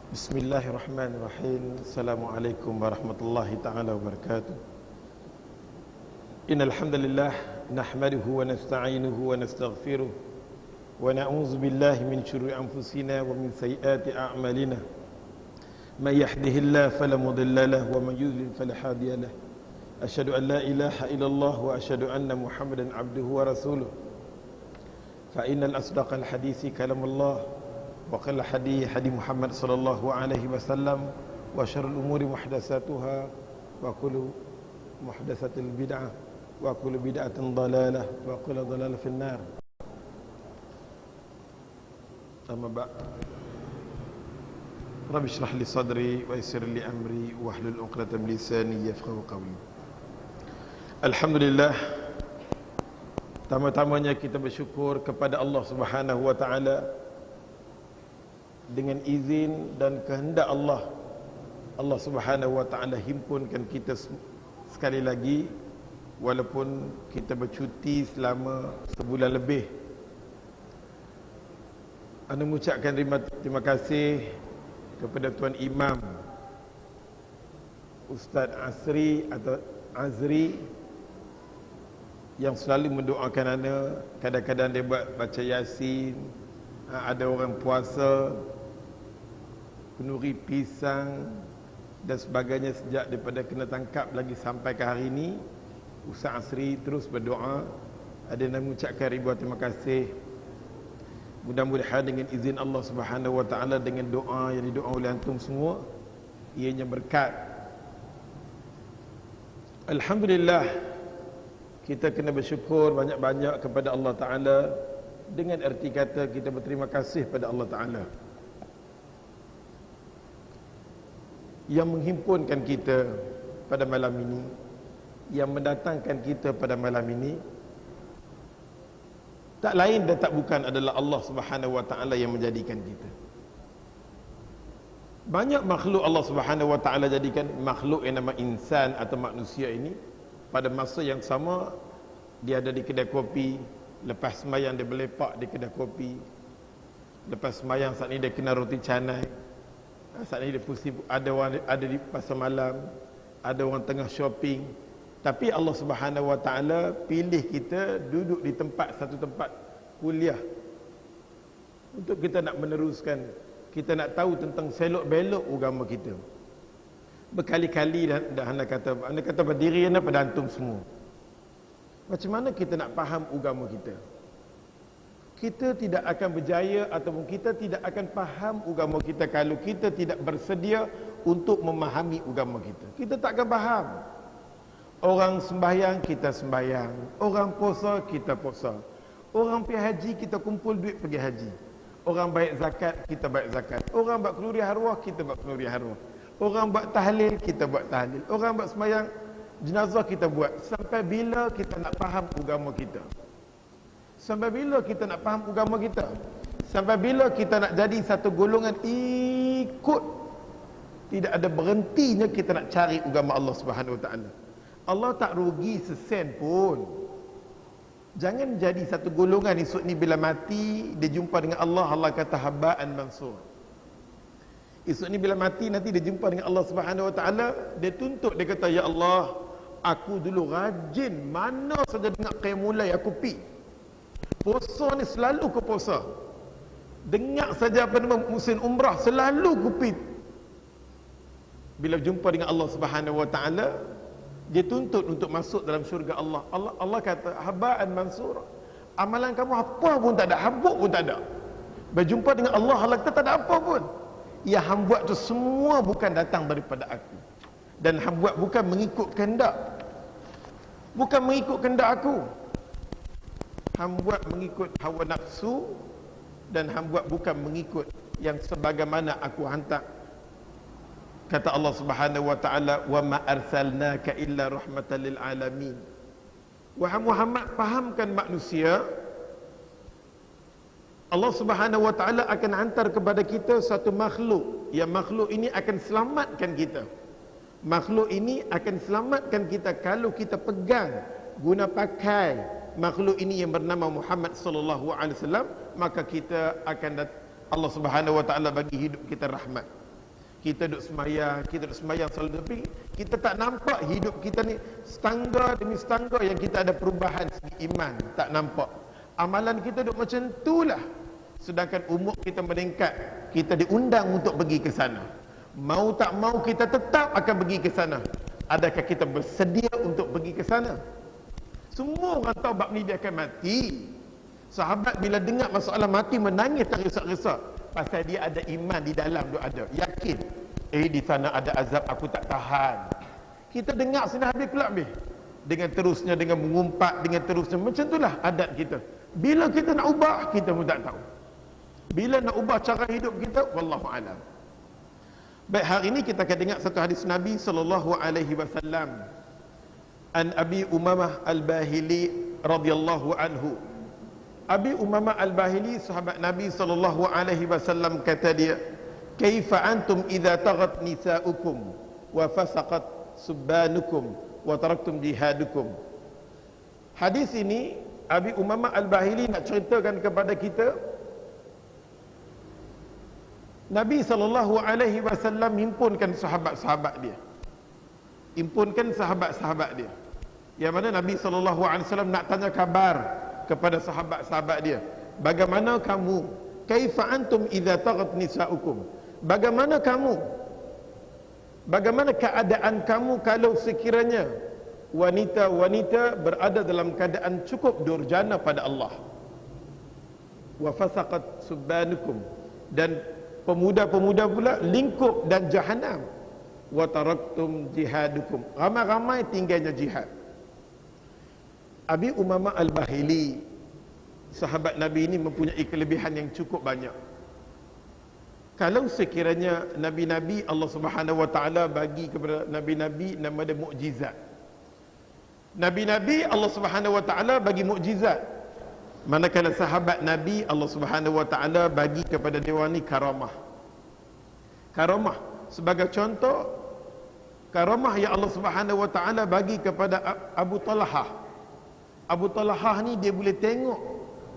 Bismillahirrahmanirrahim. Assalamualaikum warahmatullahi ta'ala wabarakatuh. Innal hamdalillah nahmaduhu wa nasta'inuhu wa nastaghfiruh wa na'udzu billahi min syururi anfusina wa min sayyiati a'malina. May yahdihillahu fala mudilla lahu wa may yudlil fala hadiya lahu. Asyhadu an la ilaha illallah wa asyhadu anna Muhammadan abduhu wa rasuluh. Fa innal asdaqal hadisi kalamullah وقال حديث محمد صلى الله عليه وسلم وشر الأمور محدثاتها وكل محدثة البدعة وكل بدعة ضلالة وكل ضلالة في النار. أما بعد رب اشرح لي صدري ويسر لي أمري واحلل عقدة من لساني يفقهوا قولي. Alhamdulillah, pertama-tamanya kita bersyukur kepada Allah Subhanahu wa taala. Dengan izin dan kehendak Allah, Allah Subhanahu wa taala himpunkan kita sekali lagi, walaupun kita bercuti selama sebulan lebih. Anda mengucapkan terima kasih kepada Tuan Imam Ustaz Asri atau Azri yang selalu mendoakan anda. Kadang-kadang dia buat baca Yasin, ada orang puasa, penuri pisang dan sebagainya sejak daripada kena tangkap lagi sampai ke hari ini. Ustaz Asri terus berdoa. Ada yang mengucapkan ribuan terima kasih. Mudah-mudahan dengan izin Allah Subhanahu wa taala, dengan doa yang didoa oleh antum semua, ianya berkat. Alhamdulillah, kita kena bersyukur banyak-banyak kepada Allah Taala. Dengan erti kata kita berterima kasih pada Allah Taala yang menghimpunkan kita pada malam ini, yang mendatangkan kita pada malam ini. Tak lain dan tak bukan adalah Allah Subhanahu wa taala yang menjadikan kita. Banyak makhluk Allah Subhanahu wa taala jadikan, makhluk yang nama insan atau manusia ini. Pada masa yang sama, dia ada di kedai kopi. Lepas sembahyang dia berlepak di kedai kopi. Lepas sembahyang saat ni dia kena roti canai. Saat ni dia pusing, ada orang ada di pasar malam, ada orang tengah shopping. Tapi Allah Subhanahu wa taala pilih kita duduk di satu tempat kuliah untuk kita nak meneruskan, kita nak tahu tentang selok-belok agama kita. Berkali-kali dah anda kata berdiri pada antum semua. Macam mana kita nak faham agama kita? Kita tidak akan berjaya ataupun kita tidak akan faham agama kita kalau kita tidak bersedia untuk memahami agama kita. Kita tak akan faham. Orang sembahyang, kita sembahyang. Orang puasa, kita puasa. Orang pergi haji, kita kumpul duit pergi haji. Orang baik zakat, kita baik zakat. Orang buat kenduri arwah, kita buat kenduri arwah. Orang buat tahlil, kita buat tahlil. Orang buat sembahyang jenazah, kita buat. Sampai bila kita nak faham agama kita? Sampai bila kita nak faham agama kita? Sampai bila kita nak jadi satu golongan ikut? Tidak ada berhentinya kita nak cari agama Allah Subhanahu wa taala. Allah tak rugi sesen pun. Jangan jadi satu golongan esok ni bila mati dia jumpa dengan Allah, Allah kata haba'an mansur. Esok ni bila mati nanti dia jumpa dengan Allah Subhanahu wa taala, dia tuntut, dia kata, ya Allah, aku dulu rajin, mana saja dengar qiyamul lail aku pi. Puasa ni selalu aku puasa. Dengar saja apa nama musim umrah selalu aku pi. Bila jumpa dengan Allah Subhanahu wa taala, dia tuntut untuk masuk dalam syurga Allah. Allah kata haba'an mansur. Amalan kamu apa pun tak ada, habuk pun tak ada. Berjumpa dengan Allah, Allah kata tak ada apa pun. Ya, hang buat tu semua bukan datang daripada aku. Dan hang buat bukan mengikut kehendak. Bukan mengikut kehendak aku. Hang buat mengikut hawa nafsu, dan hang buat bukan mengikut yang sebagaimana aku hantar. Kata Allah Subhanahu wa taala, wa ma arsalnaka illa rahmatan lil alamin. Wahai Muhammad, fahamkan manusia, Allah Subhanahu wa taala akan hantar kepada kita satu makhluk, yang makhluk ini akan selamatkan kita. Makhluk ini akan selamatkan kita kalau kita pegang, guna pakai makhluk ini yang bernama Muhammad SAW, maka kita akan Allah Subhanahu wa taala bagi hidup kita rahmat. Kita duduk semayang selalu, tapi kita tak nampak hidup kita ni setangga demi setangga yang kita ada perubahan segi iman, tak nampak. Amalan kita duduk macam itulah. Sedangkan umur kita meningkat, kita diundang untuk pergi ke sana. Mau tak mau kita tetap akan pergi ke sana. Adakah kita bersedia untuk pergi ke sana? Semua orang tahu bab ni dia akan mati. Sahabat bila dengar masalah mati menangis tak resak-resak, pasal dia ada iman di dalam dia ada, yakin. Di sana ada azab, aku tak tahan. Kita dengar sini habis pula habis. Dengan terusnya, dengan mengumpat, dengan terusnya, macam itulah adat kita. Bila kita nak ubah, kita pun tak tahu. Bila nak ubah cara hidup kita, wallahu alam. Baik, hari ini kita akan dengar satu hadis Nabi SAW. An Abi Umamah Al-Bahili radhiyallahu anhu. Abi Umamah Al-Bahili, sahabat Nabi SAW, kata dia, "Kaifa antum idza taghat nisa'ukum wa fasaqat subbanukum wa taraktum jihadukum?" Hadis ini Abi Umamah Al-Bahili nak ceritakan kepada kita, Nabi SAW himpunkan sahabat-sahabat dia. Himpunkan sahabat-sahabat dia. Yang mana Nabi SAW nak tanya kabar kepada sahabat-sahabat dia. Bagaimana kamu? Kaifa antum idza taghat nisa'ukum? Bagaimana kamu? Bagaimana keadaan kamu kalau sekiranya wanita-wanita berada dalam keadaan cukup durjana pada Allah? Wa fasaqat subbanukum, dan pemuda-pemuda pula lingkup dan jahanam. Wa taraktum jihadukum, ramai-ramai tinggalnya jihad. Abi Umamah Al-Bahili, sahabat Nabi ini mempunyai kelebihan yang cukup banyak. Kalau sekiranya Nabi-Nabi Allah Subhanahu Wa Taala bagi kepada Nabi-Nabi nama dia mukjizat. Nabi-Nabi Allah Subhanahu Wa Taala bagi mukjizat. Manakala sahabat Nabi Allah Subhanahu Wa Taala bagi kepada dia ni karamah. Karamah sebagai contoh, karamah yang Allah Subhanahu Wa Taala bagi kepada Abu Talhah. Abu Talhah ni dia boleh tengok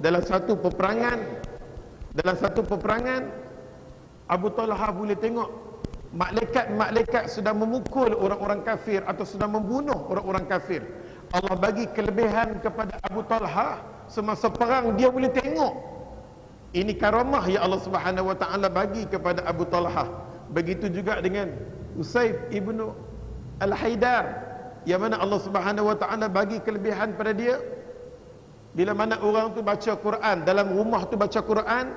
dalam satu peperangan, Abu Talhah boleh tengok malaikat-malaikat sedang memukul orang-orang kafir atau sedang membunuh orang-orang kafir. Allah bagi kelebihan kepada Abu Talhah, semasa perang dia boleh tengok. Ini karamah yang Allah Subhanahu Wa Taala bagi kepada Abu Talhah. Begitu juga dengan Usaid ibnu Al-Haidar, yang mana Allah Subhanahu Wa Taala bagi kelebihan pada dia. Bila mana orang tu baca Quran, dalam rumah tu baca Quran,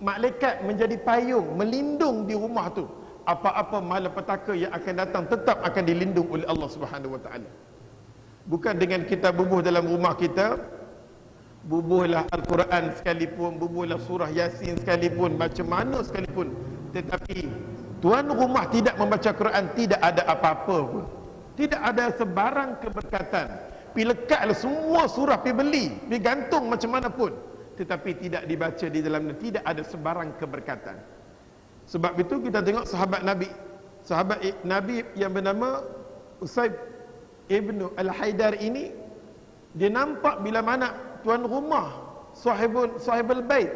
malaikat menjadi payung melindung di rumah tu. Apa-apa malapetaka yang akan datang tetap akan dilindung oleh Allah Subhanahu Wa Taala. Bukan dengan kita bubuh dalam rumah kita, bubuhlah Al-Quran sekalipun, bubuhlah surah Yasin sekalipun, macam mana sekalipun, tetapi tuan rumah tidak membaca Quran, tidak ada apa-apa pun. Tidak ada sebarang keberkatan. Pergi lekatlah semua surah, pergi beli, pergi gantung macam mana pun, tetapi tidak dibaca di dalamnya, tidak ada sebarang keberkatan. Sebab itu kita tengok sahabat Nabi yang bernama Usaid ibnu Al-Haidar ini, dia nampak bila mana tuan rumah sahibul bait,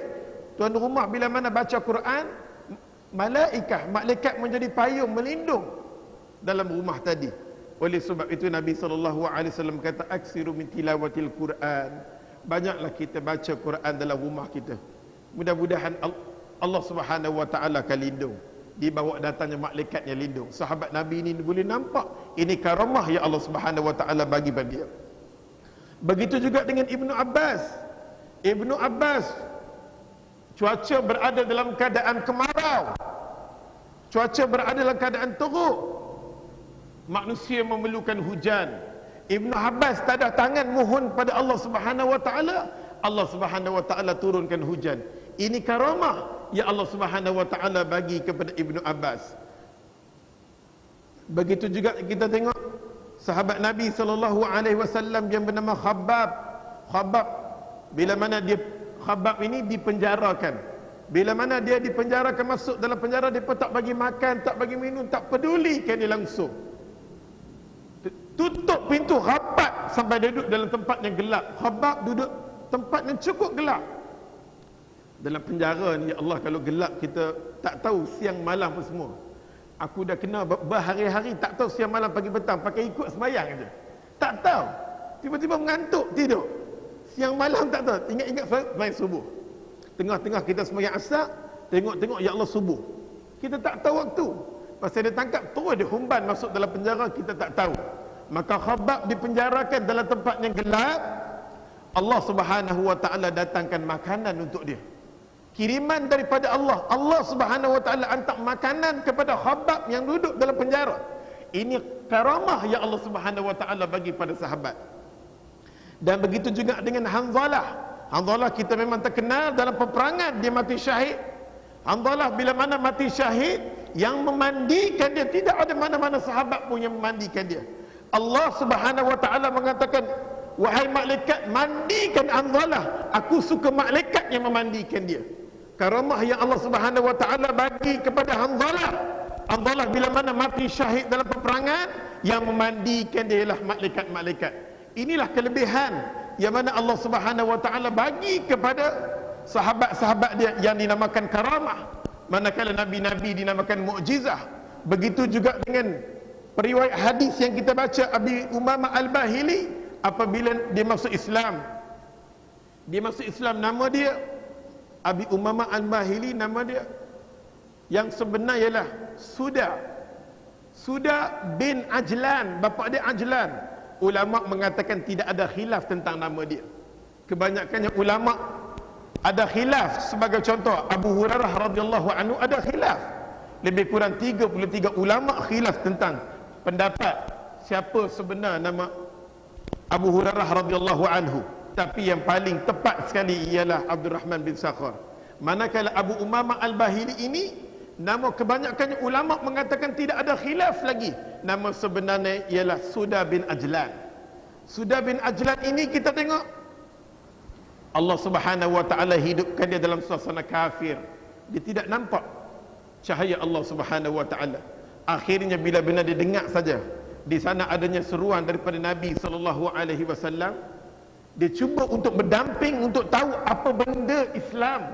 tuan rumah bila mana baca Quran, malaikat menjadi payung melindung dalam rumah tadi. Oleh sebab itu Nabi SAW kata, aksiru min tilawatil Quran, banyaklah kita baca Quran dalam rumah kita. Mudah-mudahan Allah Subhanahu Wa Taala akan lindung, dibawa datangnya malaikat yang lindung. Sahabat Nabi ini boleh nampak ini karamah yang Allah Subhanahu Wa Taala bagi pada dia. Begitu juga dengan Ibnu Abbas. Ibnu Abbas, cuaca berada dalam keadaan kemarau, cuaca berada dalam keadaan teruk, manusia memerlukan hujan. Ibnu Abbas tak ada tangan mohon pada Allah Subhanahu Wa Taala, Allah Subhanahu Wa Taala turunkan hujan. Ini karamah yang Allah Subhanahu Wa Taala bagi kepada Ibnu Abbas. Begitu juga kita tengok sahabat Nabi SAW yang bernama Khabbab. Bila mana Khabbab ini dipenjarakan, bila mana dia dipenjarakan, masuk dalam penjara, dia pun tak bagi makan, tak bagi minum, tak pedulikan dia langsung. Tutup pintu rapat sampai dia duduk dalam tempat yang gelap. Khabbab duduk tempat yang cukup gelap. dalam penjara ni, ya Allah, kalau gelap kita tak tahu siang malam apa semua. Aku dah kena berhari-hari tak tahu siang malam pagi petang, pakai ikut sembahyang aja. Tak tahu. Tiba-tiba mengantuk tidur. Siang malam tak tahu. Ingat-ingat main subuh. Tengah-tengah kita sembahyang asar, tengok-tengok ya Allah subuh. Kita tak tahu waktu. Pasal dia tangkap terus dia humban masuk dalam penjara, kita tak tahu. Maka Khabbab dipenjarakan dalam tempat yang gelap. Allah Subhanahu wa taala datangkan makanan untuk dia. Kiriman daripada Allah. Allah Subhanahu wa taala hantar makanan kepada Khabbab yang duduk dalam penjara. Ini karamah yang Allah Subhanahu wa taala bagi pada sahabat. Dan begitu juga dengan Hanzalah. Hanzalah kita memang terkenal dalam peperangan, dia mati syahid. Hanzalah bila mana mati syahid, yang memandikan dia tidak ada mana-mana sahabat pun yang memandikan dia. Allah Subhanahu wa taala mengatakan, wahai malaikat, mandikan Hanzalah. Aku suka malaikat yang memandikan dia. Karamah yang Allah Subhanahu wa taala bagi kepada Hanzalah. Hanzalah bila mana mati syahid dalam peperangan, yang memandikan dia ialah malaikat-malaikat. Inilah kelebihan yang mana Allah Subhanahu wa taala bagi kepada sahabat-sahabat dia yang dinamakan karamah. Manakala nabi-nabi dinamakan mukjizah. Begitu juga dengan periwayat hadis yang kita baca, Abi Umamah Al-Bahili apabila dia masuk Islam. Dia masuk Islam, nama dia Abi Umamah Al-Bahili, nama dia yang sebenar ialah Suda bin Ajlan, bapa dia Ajlan. Ulama mengatakan tidak ada khilaf tentang nama dia. Kebanyakannya ulama ada khilaf. Sebagai contoh, Abu Hurairah radhiyallahu anhu ada khilaf. Lebih kurang 33 ulama khilaf tentang pendapat siapa sebenar nama Abu Hurairah radhiyallahu anhu. Tapi yang paling tepat sekali ialah Abdurrahman bin Sakhar. Manakala Abu Umamah Al-Bahili ini, nama kebanyakan ulama mengatakan tidak ada khilaf lagi. Nama sebenarnya ialah Suda bin Ajlan. Suda bin Ajlan ini kita tengok Allah Subhanahu wa taala hidupkan dia dalam suasana kafir. Dia tidak nampak cahaya Allah Subhanahu wa taala. Akhirnya bila benar dia dengar saja di sana adanya seruan daripada Nabi sallallahu alaihi wasallam, dia cuba untuk berdamping untuk tahu apa benda Islam.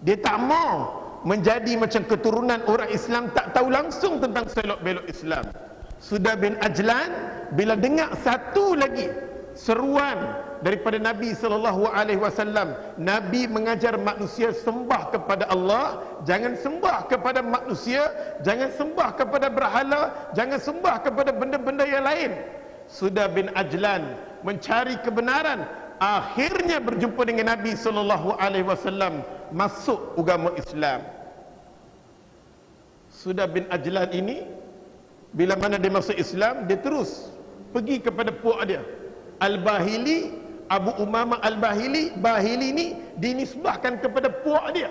Dia tak mau menjadi macam keturunan orang Islam tak tahu langsung tentang selok-belok Islam. Suda bin Ajlan bila dengar satu lagi seruan daripada Nabi sallallahu alaihi wasallam, Nabi mengajar manusia sembah kepada Allah, jangan sembah kepada manusia, jangan sembah kepada berhala, jangan sembah kepada benda-benda yang lain. Suda bin Ajlan mencari kebenaran, akhirnya berjumpa dengan Nabi sallallahu alaihi wasallam, masuk agama Islam. Suda bin Ajlan ini bila mana dia masuk Islam, dia terus pergi kepada puak dia Al-Bahili, Abu Umamah Al-Bahili. Bahili ni dinisbahkan kepada puak dia.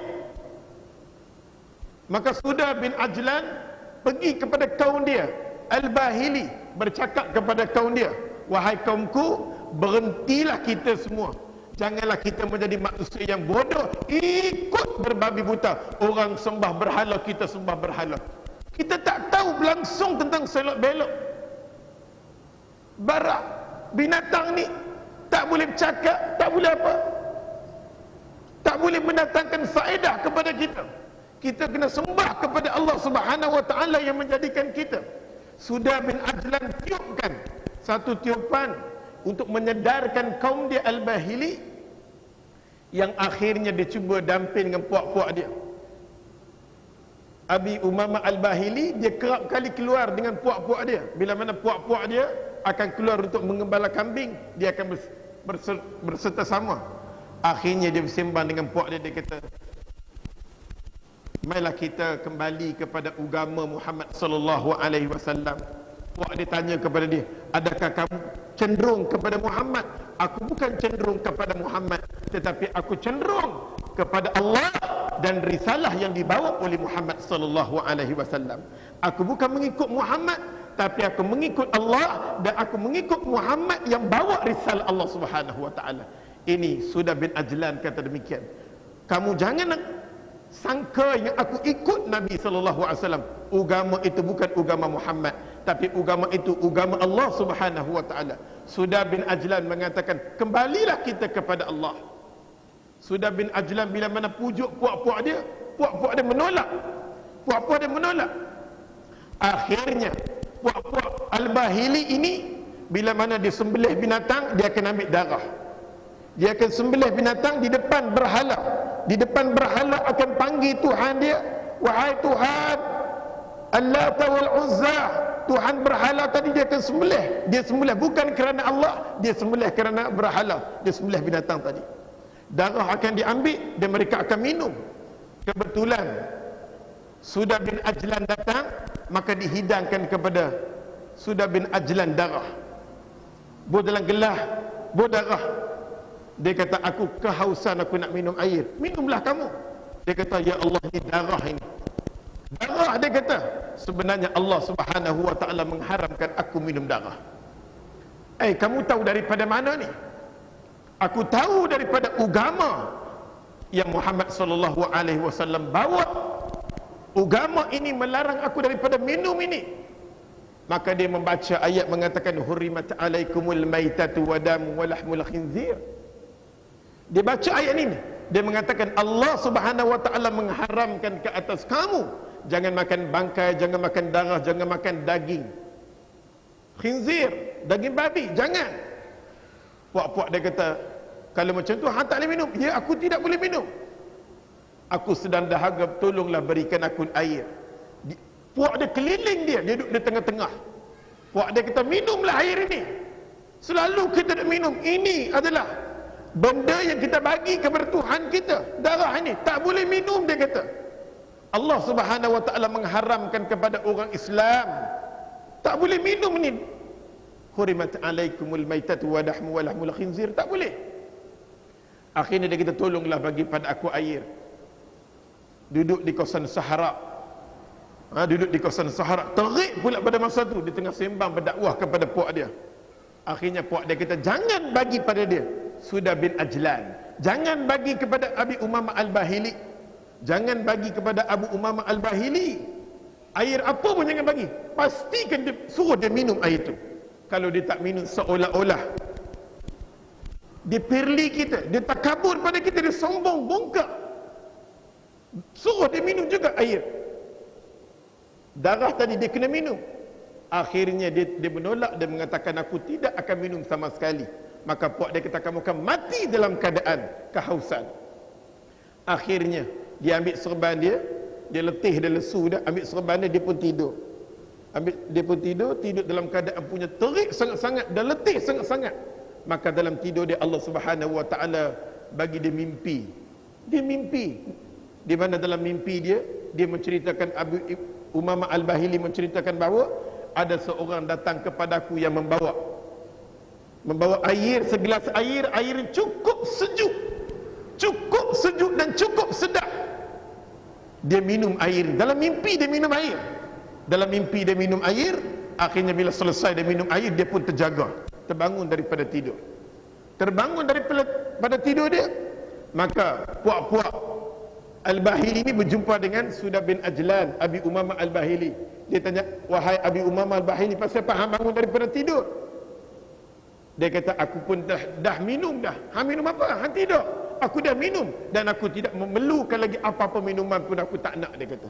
Maka Suda bin Ajlan pergi kepada kaum dia Al-Bahili, bercakap kepada kaum dia, wahai kaumku, berhentilah kita semua. Janganlah kita menjadi manusia yang bodoh, ikut berbabi buta. Orang sembah berhala, kita sembah berhala. Kita tak tahu langsung tentang selok belok. Barak binatang ni tak boleh bercakap, tak boleh apa, tak boleh mendatangkan faedah kepada kita. Kita kena sembah kepada Allah Subhanahu wa taala yang menjadikan kita. Suda bin Ajlan tiupkan satu tiupan untuk menyedarkan kaum dia Al-Bahili, yang akhirnya dia cuba damping dengan puak-puak dia. Abi Umamah Al-Bahili dia kerap kali keluar dengan puak-puak dia. Bila mana puak-puak dia akan keluar untuk mengembala kambing, dia akan berserta sama. Akhirnya dia bersembang dengan puak dia, dia kata, marilah kita kembali kepada agama Muhammad sallallahu alaihi wasallam. Puak dia tanya kepada dia, adakah kamu cenderung kepada Muhammad? Aku bukan cenderung kepada Muhammad, tetapi aku cenderung kepada Allah dan risalah yang dibawa oleh Muhammad sallallahu alaihi wasallam. Aku bukan mengikut Muhammad, tapi aku mengikut Allah dan aku mengikut Muhammad yang bawa risalah Allah Subhanahu wa taala. Ini Suda bin Ajlan kata demikian. Kamu jangan sangka yang aku ikut Nabi sallallahu alaihi wasallam. Agama itu bukan agama Muhammad, tapi agama itu agama Allah Subhanahu wa taala. Suda bin Ajlan mengatakan, kembalilah kita kepada Allah. Sudah bin Ajlan bila mana pujuk puak-puak dia menolak. Puak-puak dia menolak. Akhirnya puak-puak Al-Bahili ini bila mana dia sembelih binatang, dia akan ambil darah. Dia akan sembelih binatang di depan berhala. Di depan berhala akan panggil Tuhan dia, wahai Tuhan Allat wal Uzza. Tuhan berhala tadi dia akan sembelih. Dia sembelih bukan kerana Allah, dia sembelih kerana berhala. Dia sembelih binatang tadi. Darah akan diambil dan mereka akan minum. Kebetulan Sudah bin Ajlan datang, maka dihidangkan kepada Sudah bin Ajlan darah. Buat dalam gelas, buat darah. Dia kata, aku kehausan, aku nak minum air. Minumlah kamu. Dia kata, ya Allah, ini darah ini. Darah, dia kata. Sebenarnya Allah Subhanahu wa ta'ala mengharamkan aku minum darah. Kamu tahu daripada mana ni? Aku tahu daripada agama yang Muhammad sallallahu alaihi wasallam bawa. Agama ini melarang aku daripada minum ini. Maka dia membaca ayat mengatakan hurrimat alaikumul maitatu wa damu wa lahmul khinzir. Dia baca ayat ini, dia mengatakan Allah Subhanahu wa taala mengharamkan ke atas kamu jangan makan bangkai, jangan makan darah, jangan makan daging khinzir, daging babi, jangan. Puak-puak dia kata, kalau macam tu hang tak boleh minum. Ya, aku tidak boleh minum. Aku sedang dahaga, tolonglah berikan aku air. Puak dia keliling dia duduk di tengah-tengah. Puak dia kata, minumlah air ini. Selalu kita nak minum. Ini adalah benda yang kita bagi kepada Tuhan kita. Darah ini tak boleh minum, dia kata. Allah Subhanahu wa ta'ala mengharamkan kepada orang Islam, tak boleh minum ni. Hurimat alaikumul maitatu wa dahmu wa lahmul khinzir, tak boleh. Akhirnya dia kata, tolonglah bagi pada aku air. Duduk di kawasan Sahara. Duduk di kawasan Sahara. Terik pula pada masa tu, di tengah sembang berdakwah kepada puak dia. Akhirnya puak dia kata, jangan bagi pada dia Sudah bin Ajlan. Jangan bagi kepada Abi Umamah Al-Bahili. Jangan bagi kepada Abu Umamah Al-Bahili. Air apa pun jangan bagi. Pastikan dia, suruh dia minum air itu. Kalau dia tak minum, seolah-olah dia perli kita, dia takabur pada kita, dia sombong, bongkak. Suruh dia minum juga air. Darah tadi dia kena minum. Akhirnya dia menolak, dia mengatakan, aku tidak akan minum sama sekali. Maka puak dia kata, kamu akan mati dalam keadaan kehausan. Akhirnya dia ambil serban dia letih, dia lesu dah, ambil serban dia pun tidur. Dia pun tidur dalam keadaan punya terik sangat-sangat dan letih sangat-sangat. Maka dalam tidur dia Allah Subhanahu wa ta'ala bagi dia mimpi. Dia mimpi. Di mana dalam mimpi dia menceritakan, Abu Umamah Al-Bahili menceritakan bahawa ada seorang datang kepadaku yang membawa air, segelas air cukup sejuk dan cukup sedap. Dia minum air, dalam mimpi dia minum air. Dalam mimpi dia minum air. Akhirnya bila selesai dia minum air, dia pun terjaga, terbangun daripada tidur. Terbangun daripada tidur dia. Maka puak-puak Al-Bahili ini berjumpa dengan Sudah bin Ajlan, Abi Umamah Al-Bahili. Dia tanya, wahai Abi Umamah Al-Bahili, pasal apa hang bangun daripada tidur? Dia kata, aku pun dah minum dah. Hang minum apa? Hang tidur. Aku dah minum dan aku tidak memerlukan lagi apa-apa minuman pun, aku tak nak, dia kata.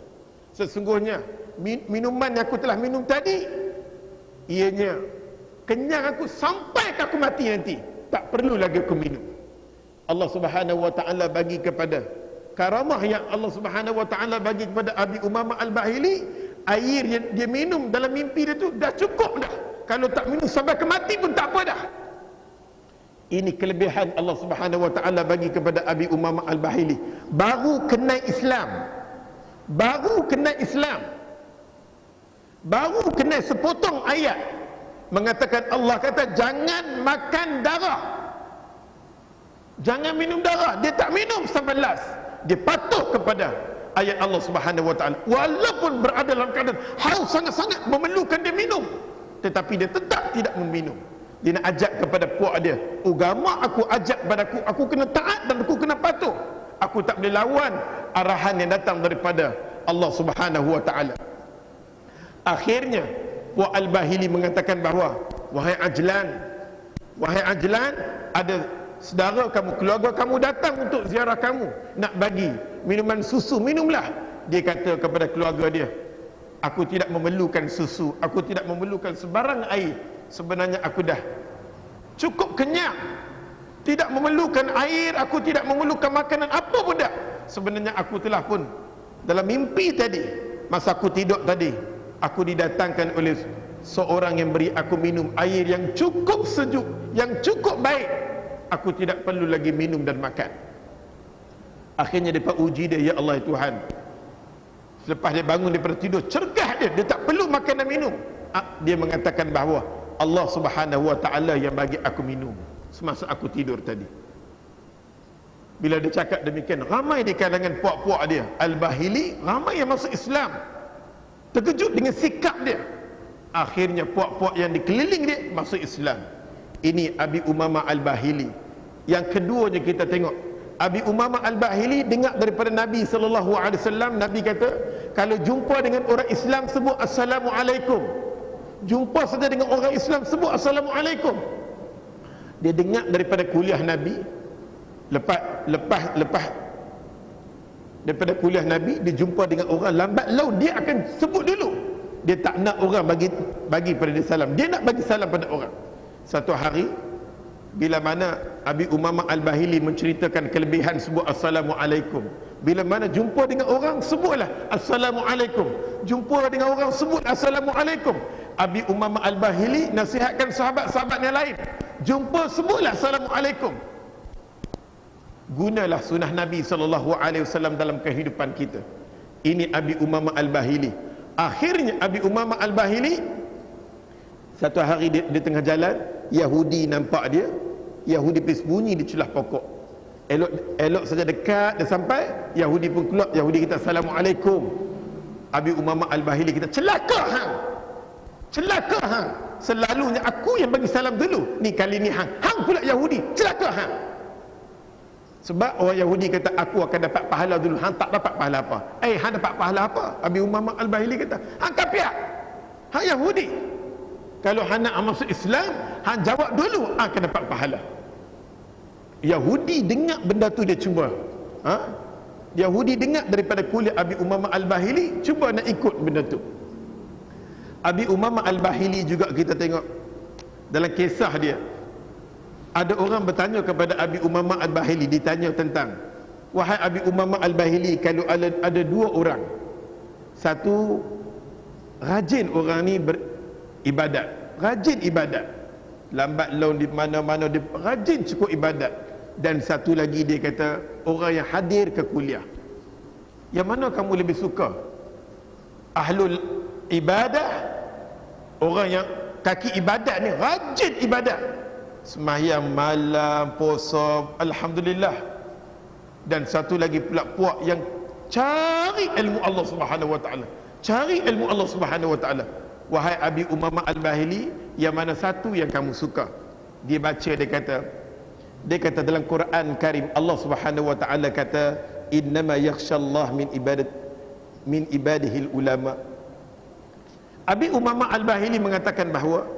Sesungguhnya minuman yang aku telah minum tadi, ianya kenyang aku sampai aku mati nanti. Tak perlu lagi aku minum. Allah Subhanahu wa ta'ala bagi kepada karamah yang Allah Subhanahu wa ta'ala bagi kepada Abi Umamah Al-Bahili, air yang dia minum dalam mimpi dia tu dah cukup dah. Kalau tak minum sampai ke mati pun tak apa dah. Ini kelebihan Allah Subhanahu wa ta'ala bagi kepada Abi Umamah Al-Bahili. Baru kenal Islam, baru kenal sepotong ayat mengatakan, Allah kata jangan makan darah, jangan minum darah. Dia tak minum sampai last. Dia patuh kepada ayat Allah Subhanahu wa ta'ala, walaupun berada dalam keadaan haus sangat-sangat, memerlukan dia minum, tetapi dia tetap tidak meminum. Dia nak ajak kepada puak dia, agama aku ajak padaku, aku kena taat dan aku kena patuh. Aku tak boleh lawan arahan yang datang daripada Allah Subhanahu wa ta'ala. Akhirnya puak Al-Bahili mengatakan bahawa, wahai Ajlan, ada saudara kamu, keluarga kamu datang untuk ziarah kamu, nak bagi minuman susu, minumlah. Dia kata kepada keluarga dia, aku tidak memerlukan susu, aku tidak memerlukan sebarang air, sebenarnya aku dah cukup kenyang, tidak memerlukan air, aku tidak memerlukan makanan apa pun dah. Sebenarnya aku telah pun dalam mimpi tadi, masa aku tidur tadi, aku didatangkan oleh seorang yang beri aku minum air yang cukup sejuk, yang cukup baik, aku tidak perlu lagi minum dan makan. Akhirnya dia uji dia, ya Allah ya Tuhan, selepas dia bangun daripada tidur, cergah dia tak perlu makan dan minum. Dia mengatakan bahawa Allah Subhanahu wa ta'ala yang bagi aku minum semasa aku tidur tadi. Bila dia cakap demikian, ramai di kalangan puak-puak dia Al-Bahili, ramai yang masuk Islam, terkejut dengan sikap dia. Akhirnya puak-puak yang dikeliling dia masuk Islam. Ini Abi Umamah Al-Bahili. Yang keduanya kita tengok, Abi Umamah Al-Bahili dengar daripada Nabi SAW. Nabi kata, kalau jumpa dengan orang Islam sebut Assalamualaikum. Jumpa saja dengan orang Islam sebut Assalamualaikum. Dia dengar daripada kuliah Nabi. Lepas daripada kuliah Nabi, dia jumpa dengan orang, lambat laun dia akan sebut dulu. Dia tak nak orang bagi pada dia salam, dia nak bagi salam pada orang. Satu hari, bila mana Abi Umamah Al-Bahili menceritakan kelebihan sebut Assalamualaikum, bila mana jumpa dengan orang, sebutlah Assalamualaikum. Jumpa dengan orang, sebut Assalamualaikum. Abi Umamah Al-Bahili nasihatkan sahabat-sahabat yang lain, jumpa sebutlah Assalamualaikum. Gunalah sunnah Nabi SAW dalam kehidupan kita. Ini Abi Umamah Al-Bahili. Akhirnya Abi Umamah Al-Bahili, satu hari di tengah jalan, Yahudi nampak dia. Yahudi pergi sembunyi di celah pokok. Elok saja dekat dia sampai, Yahudi pun keluar. Yahudi kata Assalamualaikum. Abi Umamah Al-Bahili kata, celaka hang, celaka hang, selalunya aku yang bagi salam dulu, ni kali ni hang pula Yahudi, celaka hang. Sebab orang Yahudi kata, aku akan dapat pahala dulu, hang tak dapat pahala apa. Hang dapat pahala apa? Abi Umamah Al-Bahili kata, hang kapiak, hang Yahudi. Kalau hang nak masuk Islam, hang jawab dulu, hang akan dapat pahala. Yahudi dengar benda tu, dia cuba. Yahudi dengar daripada kuliah Abi Umamah Al-Bahili, cuba nak ikut benda tu. Abi Umamah Al-Bahili juga kita tengok dalam kisah dia, ada orang bertanya kepada Abi Umamah Al-Bahili, ditanya tentang, wahai Abi Umamah Al-Bahili, kalau ada dua orang, satu rajin orang ni beribadat, rajin ibadat, lambat laun di mana-mana dia rajin cukup ibadat, dan satu lagi dia kata orang yang hadir ke kuliah, yang mana kamu lebih suka? Ahlul ibadah, orang yang kaki ibadat ni, rajin ibadat, sembahyang malam, puasa, alhamdulillah. Dan satu lagi pula puak yang cari ilmu Allah Subhanahu wa taala, cari ilmu Allah Subhanahu wa taala. Wahai Abi Umamah Al-Bahili, yang mana satu yang kamu suka? Dia baca, dia kata dalam Quran Karim, Allah Subhanahu wa taala kata, innama yakhshallah min ibadihil ulama. Abi Umamah Al-Bahili mengatakan bahawa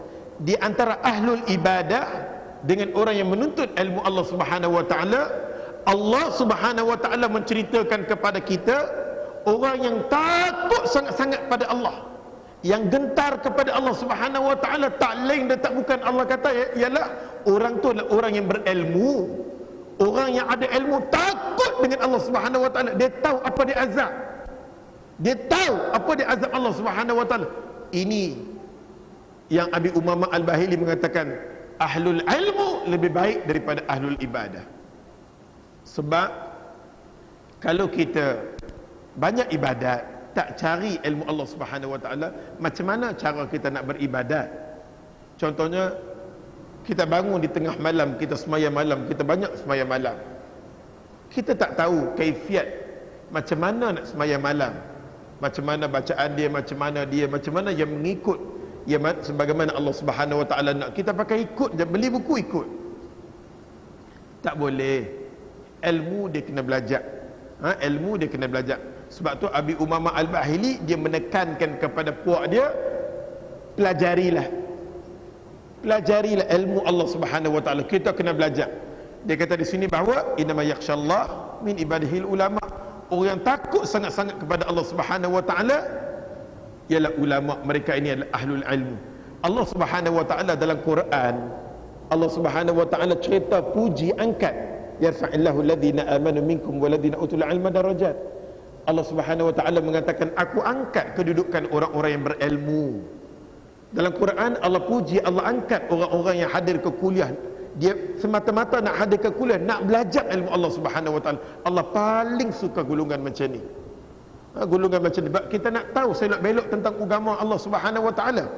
di antara ahlul ibadah dengan orang yang menuntut ilmu Allah Subhanahu wa taala, Allah Subhanahu wa taala menceritakan kepada kita orang yang takut sangat-sangat pada Allah, yang gentar kepada Allah Subhanahu wa taala, tak lain dan tak bukan, Allah kata ialah orang tu adalah orang yang berilmu, orang yang ada ilmu, takut dengan Allah Subhanahu wa taala. Dia tahu apa dia azab, dia tahu apa dia azab Allah Subhanahu wa taala. Ini yang Abi Umamah Al-Bahili mengatakan ahlul ilmu lebih baik daripada ahlul ibadah. Sebab kalau kita banyak ibadat, tak cari ilmu Allah Subhanahu wa taala, macam mana cara kita nak beribadat? Contohnya, kita bangun di tengah malam, kita sembahyang malam, kita banyak sembahyang malam, kita tak tahu kaifiat macam mana nak sembahyang malam, macam mana bacaan dia, macam mana yang mengikut, ya, sebagaimana Allah Subhanahu wa taala nak kita pakai, ikut je, beli buku ikut. Tak boleh. Ilmu dia kena belajar. Ilmu dia kena belajar. Sebab tu Abi Umamah Al-Bahili dia menekankan kepada puak dia, pelajarilah ilmu Allah Subhanahu wa taala. Kita kena belajar. Dia kata di sini bahawa innama yakhshallah min ibadihil ulama. Orang yang takut sangat-sangat kepada Allah Subhanahu wa taala ialah ulama. Mereka ini adalah ahlul ilmu. Allah Subhanahu wa taala dalam Quran, Allah Subhanahu wa taala cerita puji angkat, yarfa'illahu alladhina amanu minkum walladhina utul ilma darajat. Allah Subhanahu wa taala mengatakan, aku angkat kedudukan orang-orang yang berilmu. Dalam Quran Allah puji, Allah angkat orang-orang yang hadir ke kuliah. Dia semata-mata nak hadir ke kuliah, nak belajar ilmu Allah Subhanahu wa taala. Allah paling suka golongan macam ni. Golongan macam ni. Kita nak tahu selok-belok tentang agama Allah Subhanahu wa taala.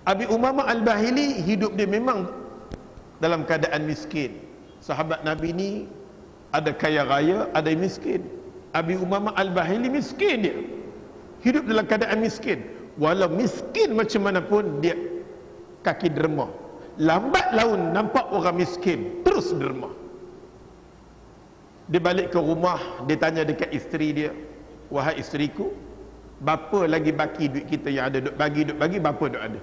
Abi Umamah Al-Bahili hidup dia memang dalam keadaan miskin. Sahabat Nabi ni ada kaya raya, ada yang miskin. Abi Umamah Al-Bahili miskin dia. Hidup dalam keadaan miskin. Walau miskin macam mana pun dia kaki derma. Lambat laun nampak orang miskin, terus derma. Dia balik ke rumah, dia tanya dekat isteri dia, wahai isteriku, berapa lagi baki duit kita yang ada? Duk bagi, berapa duk ada?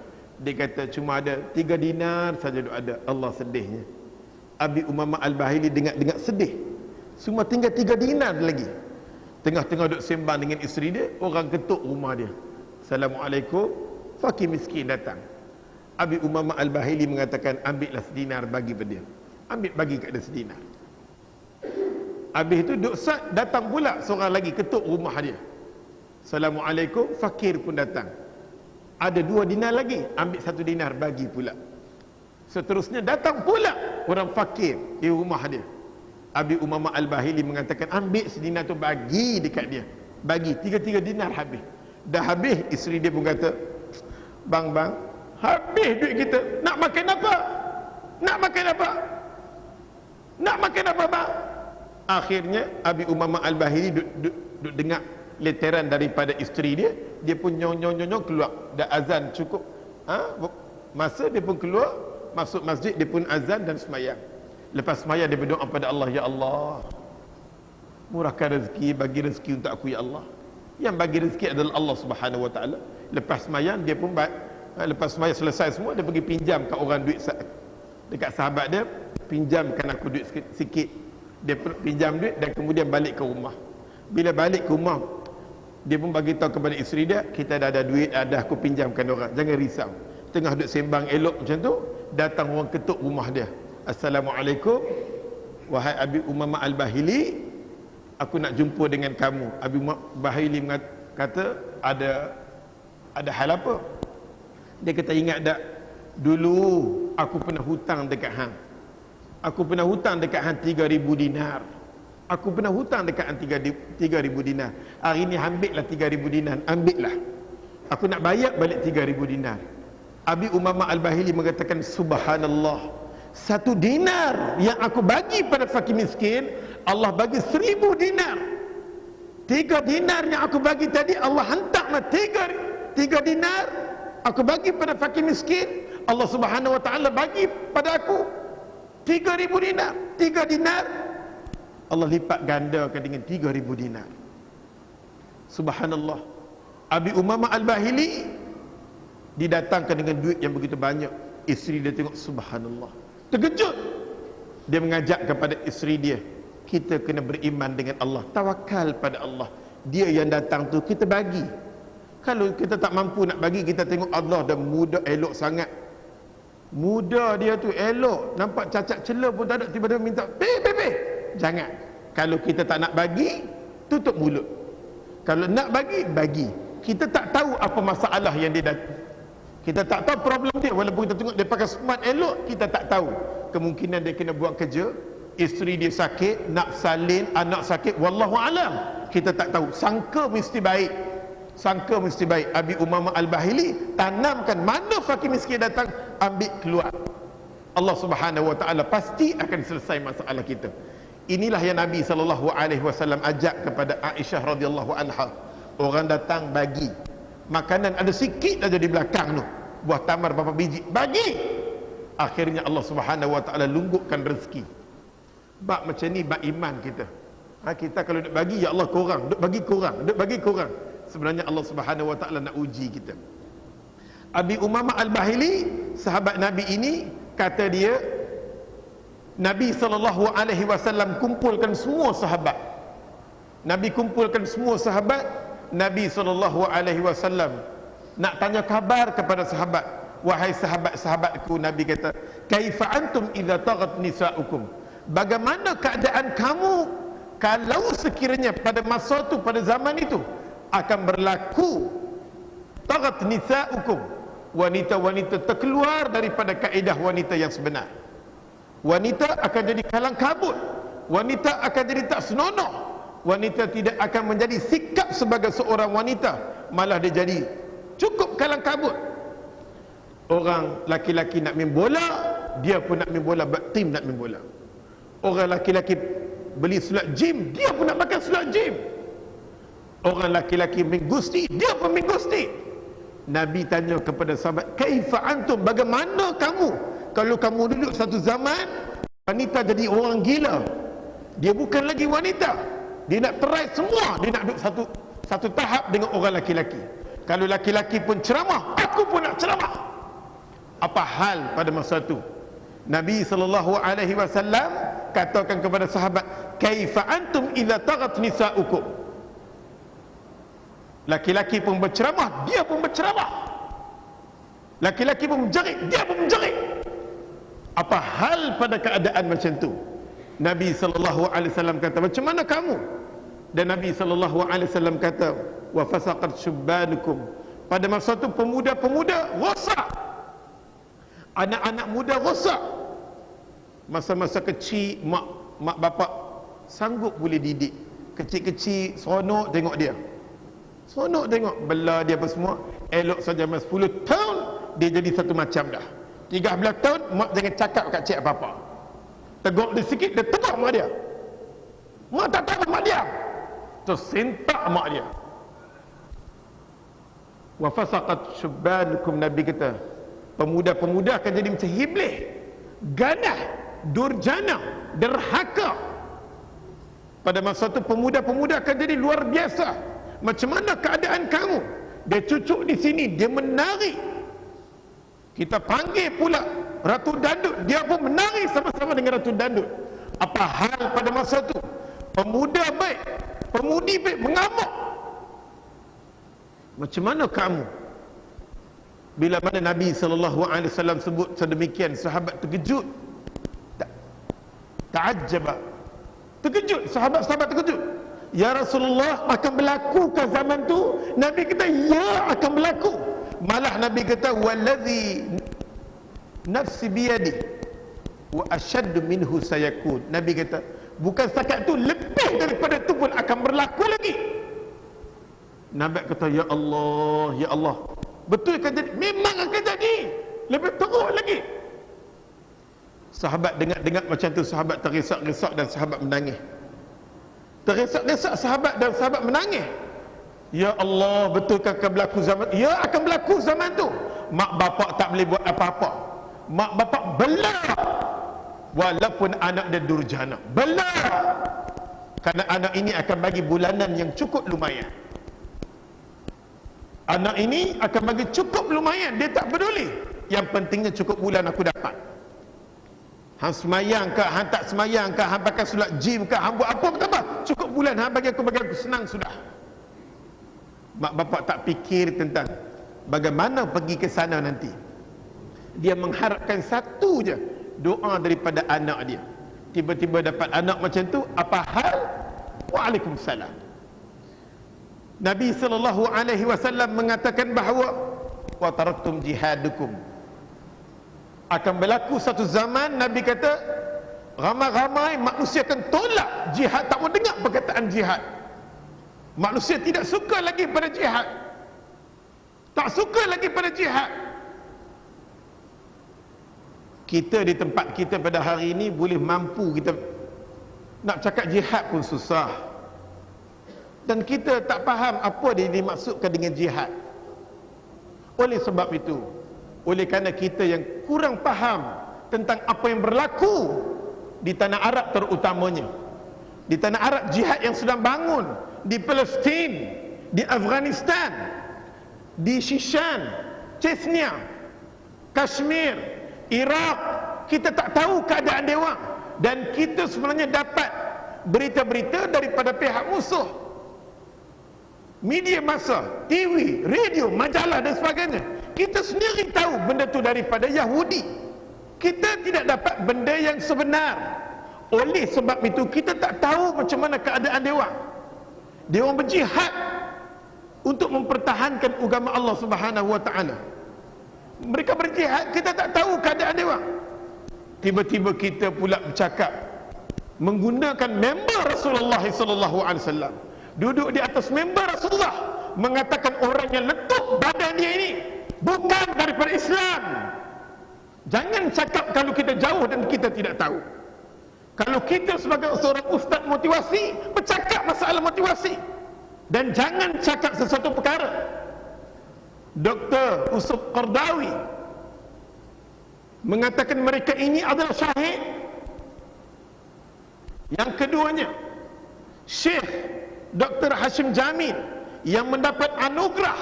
Dia kata cuma ada 3 dinar saja duk ada. Allah sedihnya. Abi Umamah Al-Bahili dengar sedih. Semua tinggal 3 dinar lagi. Tengah-tengah duk sembang dengan isteri dia, orang ketuk rumah dia. Assalamualaikum. Fakir miskin datang. Abi Umamah Al-Bahili mengatakan, ambillah sedinar bagi pada dia. Ambil bagi kat dia sedinar. Habis itu datang pula seorang lagi ketuk rumah dia. Assalamualaikum. Fakir pun datang. Ada 2 dinar lagi, ambil 1 dinar bagi pula. Seterusnya datang pula orang fakir di rumah dia. Abi Umamah Al-Bahili mengatakan, ambil sedinar tu bagi dekat dia. Bagi 3 dinar habis. Dah habis, isteri dia pun kata, bang, habis duit kita. Nak makan apa? Nak makan apa? Nak makan apa bang? Akhirnya Abi Umamah Al-Bahili duk dengar leteran daripada isteri dia. Dia pun nyong keluar. Dah azan cukup. Masa dia pun keluar, masuk masjid, dia pun azan dan semayang. Lepas semayang dia berdoa pada Allah, ya Allah, murahkan rezeki, bagi rezeki untuk aku ya Allah. Yang bagi rezeki adalah Allah Subhanahu wa taala. Lepas semayang dia pun lepas semayang selesai semua, dia pergi pinjam kat orang duit dekat sahabat dia, pinjamkan aku duit sikit. Dia pinjam duit dan kemudian balik ke rumah. Bila balik ke rumah, dia pun bagi tahu kepada isteri dia, kita dah ada duit, dah aku pinjamkan orang, jangan risau. Tengah duduk sembang elok macam tu, datang orang ketuk rumah dia. Assalamualaikum, wahai Abi Umamah Al-Bahili, aku nak jumpa dengan kamu. Abi Umamah Al-Bahili kata, ada hal apa? Dia kata, ingat tak dulu aku pernah hutang dekat hang. Aku pernah hutang dekat hang 3,000 dinar. Aku pernah hutang dekat hang 3,000 dinar. Hari ni ambillah 3,000 dinar, ambillah. Aku nak bayar balik 3,000 dinar. Abi Umamah Al-Bahili mengatakan, subhanallah, 1 dinar yang aku bagi pada fakir miskin, Allah bagi 1,000 dinar. 3 dinar yang aku bagi tadi, Allah hantar 3 dinar aku bagi pada fakir miskin, Allah Subhanahu wa taala bagi pada aku 3,000 dinar. 3 dinar Allah lipat gandakan dengan 3,000 dinar. Subhanallah. Abi Umamah Al-Bahili didatangkan dengan duit yang begitu banyak. Isteri dia tengok, subhanallah, terkejut. Dia mengajak kepada isteri dia, kita kena beriman dengan Allah, tawakal pada Allah. Dia yang datang tu kita bagi. Kalau kita tak mampu nak bagi, kita tengok Allah dah muda, elok sangat. Muda dia tu elok, nampak cacat celah pun tak ada, tiba-tiba minta jangan. Kalau kita tak nak bagi, tutup mulut. Kalau nak bagi, bagi. Kita tak tahu apa masalah yang dia datang. Kita tak tahu problem dia. Walaupun kita tengok dia pakai smart elok, kita tak tahu. Kemungkinan dia kena buat kerja, isteri dia sakit, nak salin, anak sakit, wallahu alam. Kita tak tahu. Sangka mesti baik. Sangka mesti baik. Abi Umamah Al-Bahili tanamkan, mana fakir miskin datang, ambil keluar. Allah Subhanahu wa taala pasti akan selesai masalah kita. Inilah yang Nabi SAW ajak kepada Aisyah radhiyallahu anha. Orang datang bagi makanan, ada sikit aja di belakang tu, buah tamar berapa biji, bagi. Akhirnya Allah Subhanahu wa taala lunggukkan rezeki. Bab macam ni bab iman kita. Kita kalau nak bagi, ya Allah kurang, duk bagi kurang, duk bagi kurang. Sebenarnya Allah Subhanahu wa taala nak uji kita. Abi Umamah Al-Bahili, sahabat Nabi ini, kata dia, Nabi SAW kumpulkan semua sahabat. Nabi kumpulkan semua sahabat. Nabi SAW nak tanya kabar kepada sahabat. Wahai sahabat-sahabatku, Nabi kata, kaifa antum idza taghat nisa'ukum? Bagaimana keadaan kamu kalau sekiranya pada masa itu, pada zaman itu akan berlaku taghat nisa'ukum, wanita-wanita terkeluar daripada kaedah wanita yang sebenar. Wanita akan jadi kalang kabut, wanita akan jadi tak senonoh, wanita tidak akan menjadi sikap sebagai seorang wanita, malah dia jadi cukup kalang kabut. Orang laki-laki nak main bola, dia pun nak main bola, tim nak main bola. Orang laki-laki beli sulat gym, dia pun nak pakai sulat gym. Orang laki-laki main gusti, dia pun main gusti. Nabi tanya kepada sahabat, kaifa antum, bagaimana kamu kalau kamu duduk satu zaman wanita jadi orang gila? Dia bukan lagi wanita, dia nak try semua, dia nak duduk satu tahap dengan orang laki-laki. Kalau laki-laki pun ceramah, aku pun nak ceramah. Apa hal pada masa itu? Nabi SAW katakan kepada sahabat, kaifa antum idza taghat nisa'ukum? Laki-laki pun berceramah, dia pun berceramah. Laki-laki pun menjerit, dia pun menjerit. Apa hal pada keadaan macam tu? Nabi SAW kata, macam mana kamu? Dan Nabi SAW kata, wa fasaqat syubbanukum. Pada masa tu pemuda-pemuda rosak, anak-anak muda rosak. Masa-masa kecil mak bapak sanggup boleh didik. Kecil-kecil seronok tengok dia, seronok tengok bela dia apa semua. Elok saja mas 10 tahun dia jadi satu macam dah. 13 tahun mak jangan cakap kat cik apa-apa, tegur dia sikit dia tegur mak dia. Mak tak tahu mak dia, terus sentak mak dia. Wa fasaqat syubbanukum, Nabi kata pemuda-pemuda akan jadi macam iblis, ganas, durjana, derhaka. Pada masa itu pemuda-pemuda akan jadi luar biasa. Macam mana keadaan kamu? Dia cucuk di sini, dia menari. Kita panggil pula Ratu Dandut, dia pun menari sama-sama dengan Ratu Dandut. Apa hal pada masa itu? Pemuda baik, pemudi baik mengamuk. Macam mana kamu? Bila mana Nabi SAW sebut sedemikian, sahabat terkejut. Ta'ajjaba, terkejut, sahabat-sahabat terkejut. Ya Rasulullah, akan berlaku ke zaman tu? Nabi kata, ya, akan berlaku. Malah Nabi kata, wallazi nafsi biyadi wa asyaddu minhu sayakun. Nabi kata, bukan setakat tu, lebih daripada tu pun akan berlaku lagi. Nabi kata, ya Allah, ya Allah, betul akan jadi, memang akan jadi, lebih teruk lagi. Sahabat dengar macam tu, sahabat terisak-risak dan sahabat menangis. Terisak-risak sahabat dan sahabat menangis. Ya Allah, betulkah akan berlaku zaman? Ya, akan berlaku zaman tu. Mak bapak tak boleh buat apa-apa. Mak bapak bela, walaupun anak dia durjana, bela, kerana anak ini akan bagi bulanan yang cukup lumayan. Anak ini akan bagi cukup lumayan, dia tak peduli. Yang pentingnya cukup bulan aku dapat. Hang semayang ke, hang tak semayang ke, hang pakai sulat gym ke, hang buat apa tak apa, cukup bulan hang bagi aku senang sudah. Mak bapak tak fikir tentang bagaimana pergi ke sana nanti. Dia mengharapkan satu je, doa daripada anak dia. Tiba-tiba dapat anak macam tu, apa hal? Waalaikumsalam. Nabi SAW mengatakan bahawa wa taraktum jihadukum, akan berlaku satu zaman, Nabi kata ramai-ramai manusia akan tolak jihad, tak mau dengar perkataan jihad. Manusia tidak suka lagi pada jihad, tak suka lagi pada jihad. Kita di tempat kita pada hari ini boleh mampu, kita nak cakap jihad pun susah. Dan kita tak faham apa dia dimaksudkan dengan jihad. Oleh sebab itu, oleh kerana kita yang kurang faham tentang apa yang berlaku di tanah Arab terutamanya, di tanah Arab jihad yang sedang bangun di Palestin, di Afghanistan, di Shishan, Chechnya, Kashmir, Iraq, kita tak tahu keadaan dia orang. Dan kita sebenarnya dapat berita-berita daripada pihak musuh, media massa, TV, radio, majalah dan sebagainya. Kita sendiri tahu benda tu daripada Yahudi. Kita tidak dapat benda yang sebenar. Oleh sebab itu kita tak tahu macam mana keadaan dia. Dia orang berjihad untuk mempertahankan agama Allah Subhanahu wa taala. Mereka berjihad, kita tak tahu keadaan dia. Tiba-tiba kita pula bercakap menggunakan member Rasulullah sallallahu alaihi wasallam. Duduk di atas member Rasulullah mengatakan orang yang letup badan dia ini bukan daripada Islam. Jangan cakap kalau kita jauh dan kita tidak tahu. Kalau kita sebagai seorang ustaz motivasi, bercakap masalah motivasi. Dan jangan cakap sesuatu perkara. Dr. Usuf Qardawi mengatakan mereka ini adalah syahid. Yang keduanya, Syekh Dr. Hashim Jamil yang mendapat anugerah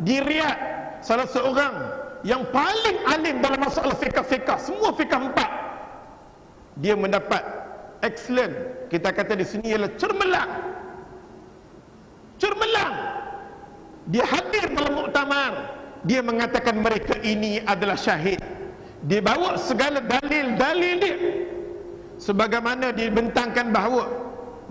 di Riyadh, salah seorang yang paling alim dalam masalah fiqh-fiqh, semua fiqh 4. Dia mendapat excellent, kita kata di sini ialah cermelang. Cermelang. Dia hadir dalam muktamar, dia mengatakan mereka ini adalah syahid. Dia bawa segala dalil-dalil dia, sebagaimana dibentangkan bahawa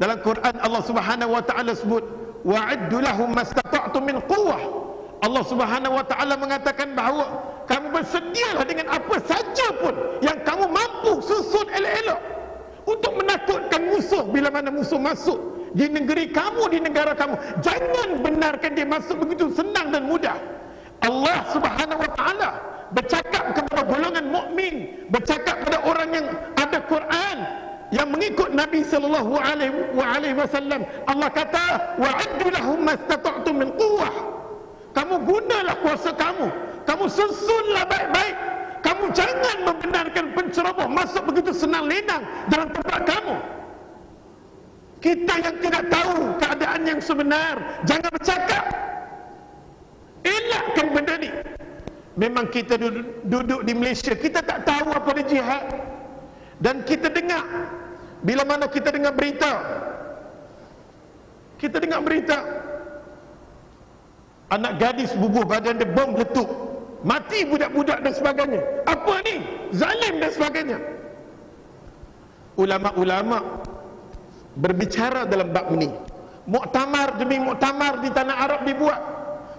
dalam Quran Allah Subhanahu wa taala sebut wa'iddu lahum mastata'tum min quwwah. Allah Subhanahu wa taala mengatakan bahawa kamu bersedialah dengan apa saja pun yang kamu mampu susun elok-elok untuk menakutkan musuh bila mana musuh masuk di negeri kamu, di negara kamu. Jangan benarkan dia masuk begitu senang dan mudah. Allah Subhanahu wa taala bercakap kepada golongan mukmin, bercakap kepada orang yang ada Quran, yang mengikut Nabi sallallahu alaihi wasallam. Allah kata wa'addu lahum mastata'tum min quwwah. Kamu gunalah kuasa kamu, kamu susunlah baik-baik. Kamu jangan membenarkan penceramah masuk begitu senang lenang dalam tempat kamu. Kita yang tidak tahu keadaan yang sebenar, jangan bercakap. Elakkan benda ni. Memang kita duduk di Malaysia, kita tak tahu apa dia jihad. Dan kita dengar, bila mana kita dengar berita, anak gadis bubuh badan dia, bom letup, mati budak-budak dan sebagainya. Apa ni? Zalim dan sebagainya. Ulama-ulama berbicara dalam bab ini. Muktamar demi muktamar di tanah Arab dibuat.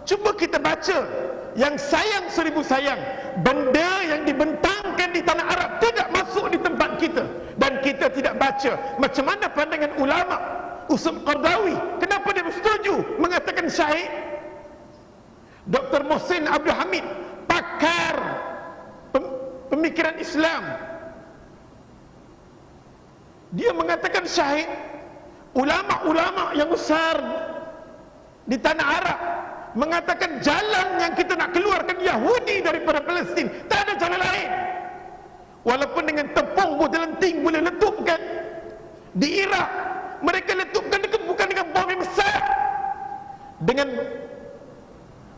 Cuba kita baca, yang sayang seribu sayang, benda yang dibentangkan di tanah Arab tidak masuk di tempat kita, dan kita tidak baca. Macam mana pandangan ulama? Usuf Qardawi, kenapa dia bersetuju mengatakan syahid? Dr. Mohsin Abdul Hamid, pakar pemikiran Islam, dia mengatakan syahid. Ulama-ulama yang besar di tanah Arab mengatakan jalan yang kita nak keluarkan Yahudi daripada Palestin, tak ada jalan lain. Walaupun dengan tepung lenting boleh letupkan. Di Iraq mereka letupkan bukan dengan bom yang besar, dengan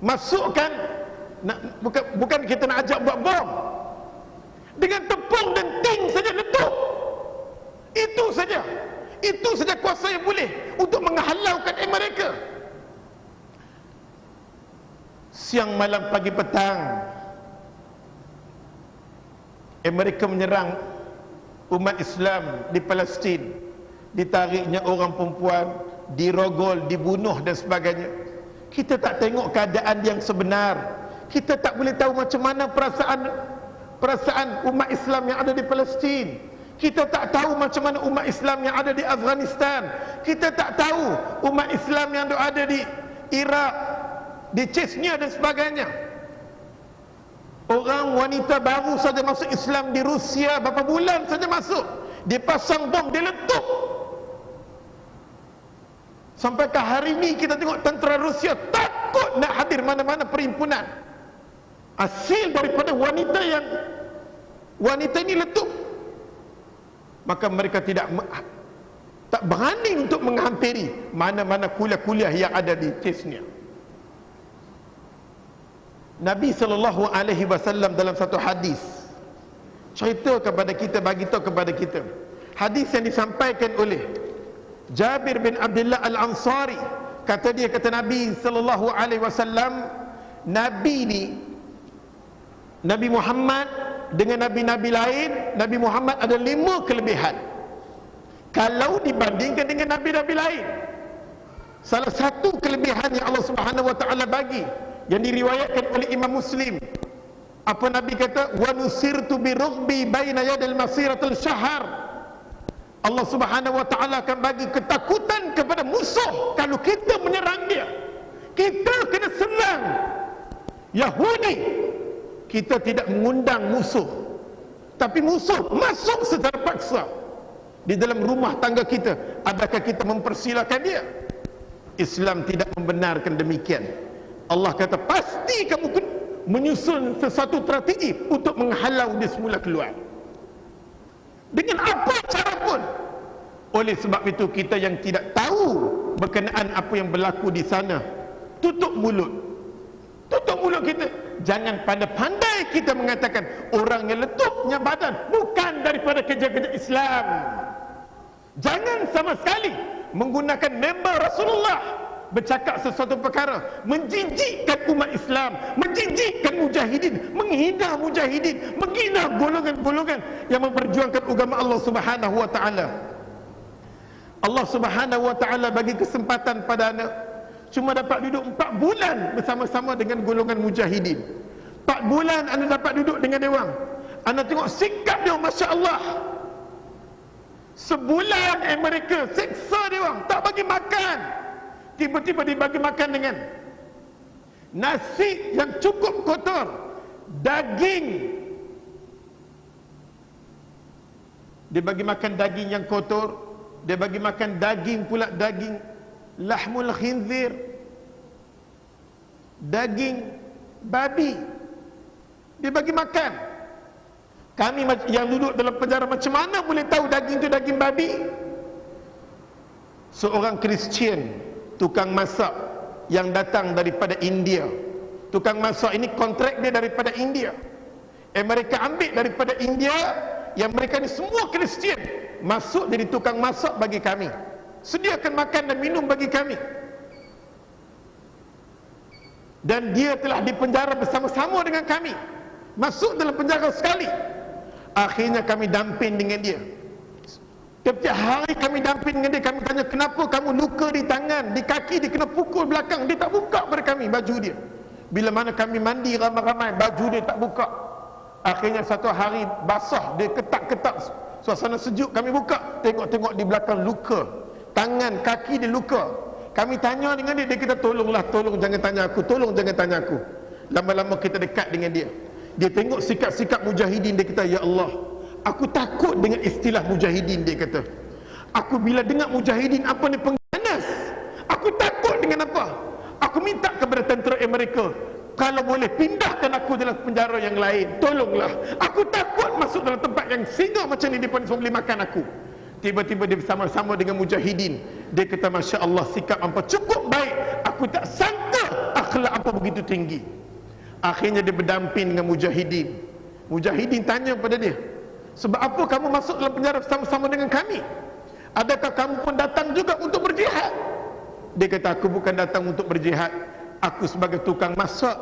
masukkan, bukan kita nak ajak buat bom, dengan tepung dan ting saja letup. Itu saja kuasa yang boleh untuk menghalaukan mereka. Siang malam pagi petang mereka menyerang umat Islam di Palestin, ditariknya orang perempuan, dirogol, dibunuh dan sebagainya. Kita tak tengok keadaan yang sebenar. Kita tak boleh tahu macam mana perasaan umat Islam yang ada di Palestin. Kita tak tahu macam mana umat Islam yang ada di Afghanistan. Kita tak tahu umat Islam yang ada di Iraq, di Chechnya dan sebagainya. Orang wanita baru saja masuk Islam di Rusia, berapa bulan saja masuk, dia pasang bom, dia letup. Sampai ke hari ini kita tengok tentera Rusia takut nak hadir mana-mana perhimpunan. Hasil daripada wanita ini letup. Maka mereka tak berani untuk menghampiri mana-mana kuliah-kuliah yang ada di Chechnya. Nabi SAW dalam satu hadis cerita kepada kita, bagi tahu kepada kita hadis yang disampaikan oleh Jabir bin Abdullah Al-Ansari, kata Nabi sallallahu alaihi wasallam, Nabi Muhammad dengan nabi-nabi lain, Nabi Muhammad ada 5 kelebihan kalau dibandingkan dengan nabi-nabi lain. Salah satu kelebihan yang Allah Subhanahu wa taala bagi, yang diriwayatkan oleh Imam Muslim, apa Nabi kata, wa nusirtu bi rughbi baina yadil masiratul syahar. Allah Subhanahu wa taala akan bagi ketakutan kepada musuh kalau kita menyerang dia. Kita kena serang Yahudi, kita tidak mengundang musuh, tapi musuh masuk secara paksa di dalam rumah tangga kita. Adakah kita mempersilakan dia? Islam tidak membenarkan demikian. Allah kata pasti kamu menyusun sesuatu strategi untuk menghalau dia semula keluar, dengan apa cara pun. Oleh sebab itu, kita yang tidak tahu berkenaan apa yang berlaku di sana, tutup mulut kita. Jangan pandai-pandai kita mengatakan orang yang letupnya badan bukan daripada kerja-kerja Islam. Jangan sama sekali menggunakan member Rasulullah bercakap sesuatu perkara menjijikkan umat Islam, menjijikkan mujahidin, menghina mujahidin, menghina golongan-golongan yang memperjuangkan agama Allah Subhanahu wa taala. Allah Subhanahu wa taala bagi kesempatan pada anda cuma dapat duduk 4 bulan bersama-sama dengan golongan mujahidin. 4 bulan anda dapat duduk dengan dia orang. Anda tengok sikap dia, masya-Allah. Sebulan mereka seksa dia orang, tak bagi makan. Tiba-tiba dibagi makan dengan nasi yang cukup kotor, daging. Dia bagi makan daging yang kotor, dia bagi makan daging pula, daging lahmul khinzir, daging babi dia bagi makan. Kami yang duduk dalam penjara macam mana boleh tahu daging itu daging babi? Seorang Kristian, tukang masak yang datang daripada India. Tukang masak ini kontrak dia daripada India. Mereka ambil daripada India, yang mereka ni semua Kristian, masuk jadi tukang masak bagi kami, sediakan makan dan minum bagi kami. Dan dia telah dipenjara bersama-sama dengan kami, masuk dalam penjara sekali. Akhirnya kami damping dengan dia. Setiap hari kami damping dengan dia. Kami tanya, kenapa kamu luka di tangan, di kaki, dia kena pukul belakang. Dia tak buka pada kami baju dia. Bila mana kami mandi ramai-ramai, baju dia tak buka. Akhirnya satu hari basah, dia ketak-ketak, suasana sejuk, kami buka, tengok-tengok di belakang luka, tangan, kaki dia luka. Kami tanya dengan dia, dia kata, tolonglah, tolong jangan tanya aku, tolong jangan tanya aku. Lama-lama kita dekat dengan dia. Dia tengok sikap-sikap mujahidin, dia kata, ya Allah, aku takut dengan istilah mujahidin. Dia kata, aku bila dengar mujahidin, apa ni pengganas, aku takut dengan apa. Aku minta kepada tentera Amerika, kalau boleh pindahkan aku dalam penjara yang lain, tolonglah. Aku takut masuk dalam tempat yang singa macam ni, dia pun boleh makan aku. Tiba-tiba dia bersama-sama dengan mujahidin. Dia kata, Masya Allah, sikap hampa cukup baik, aku tak sangka akhlak hampa begitu tinggi. Akhirnya dia berdamping dengan mujahidin. Mujahidin tanya pada dia, sebab apa kamu masuk dalam penjara bersama-sama dengan kami? Adakah kamu pun datang juga untuk berjihad? Dia kata, aku bukan datang untuk berjihad, aku sebagai tukang masak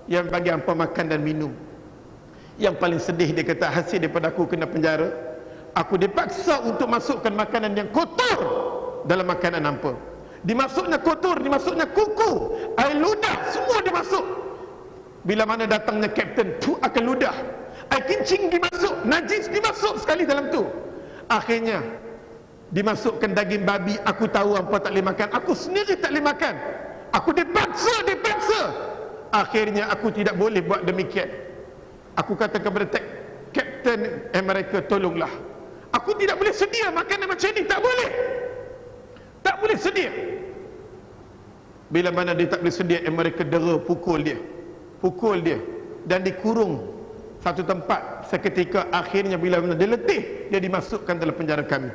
yang bagi hampa makan dan minum. Yang paling sedih, dia kata, hasil daripada aku kena penjara, aku dipaksa untuk masukkan makanan yang kotor dalam makanan hampa. Dimasuknya kotor, dimasuknya kuku, air ludah, semua dimasuk. Bila mana datangnya kapten, tu akan ludah, air kencing dimasuk, najis dimasuk sekali dalam tu. Akhirnya dimasukkan daging babi. Aku tahu hampa tak boleh makan, aku sendiri tak boleh makan, aku dipaksa. Akhirnya aku tidak boleh buat demikian. Aku kata kepada kapten Amerika, tolonglah, aku tidak boleh sedia makanan macam ni, tak boleh sedia. Bila mana dia tak boleh sedia, Amerika dera pukul dia dan dikurung satu tempat seketika. Akhirnya bila mana dia letih, dia dimasukkan dalam penjara kami.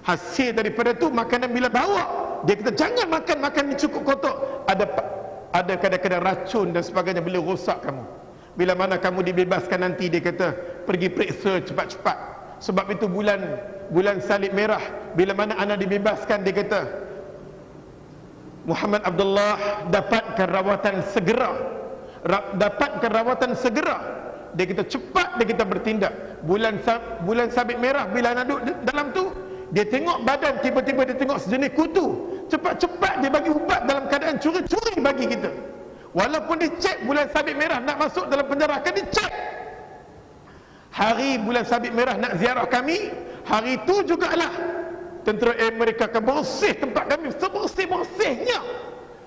Hasil daripada tu, makanan bila bawa, dia kata, jangan makan, makan ni cukup kotor, ada kadang-kadang racun dan sebagainya, boleh rosak kamu. Bila mana kamu dibebaskan nanti, dia kata, pergi periksa cepat-cepat, Sebab itu bulan salib merah, bila mana ana dibebaskan, dia kata Muhammad Abdullah dapatkan rawatan segera, dapatkan rawatan segera. Dia kata cepat, dia kata bertindak. Bulan sabit merah, bila nak duduk dalam tu, dia tengok badan, tiba-tiba dia tengok sejenis kutu. Cepat-cepat dia bagi ubat dalam keadaan curi-curi bagi kita. Walaupun dia cek bulan sabit merah nak masuk dalam penjara, kan dia cek. Hari bulan sabit merah nak ziarah kami, hari tu jugalah tentera Amerika akan bersih tempat kami sebersih-bersihnya,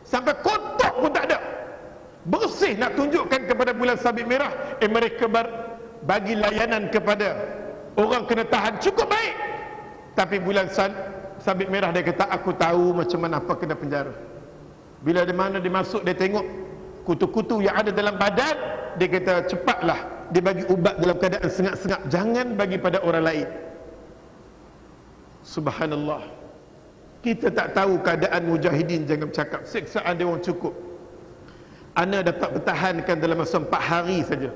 sampai kotak pun tak ada, bersih. Nak tunjukkan kepada bulan sabit merah, Amerika bagi layanan kepada orang kena tahan cukup baik. Tapi bulan sabit merah dia kata, aku tahu macam mana apa kena penjara. Bila di mana dia masuk, dia tengok kutu-kutu yang ada dalam badan, dia kata cepatlah dia bagi ubat dalam keadaan sengak-sengak, jangan bagi pada orang lain. Subhanallah, kita tak tahu keadaan mujahidin. Jangan bercakap siksaan dia orang cukup. Ana dapat bertahankan dalam masa 4 hari saja.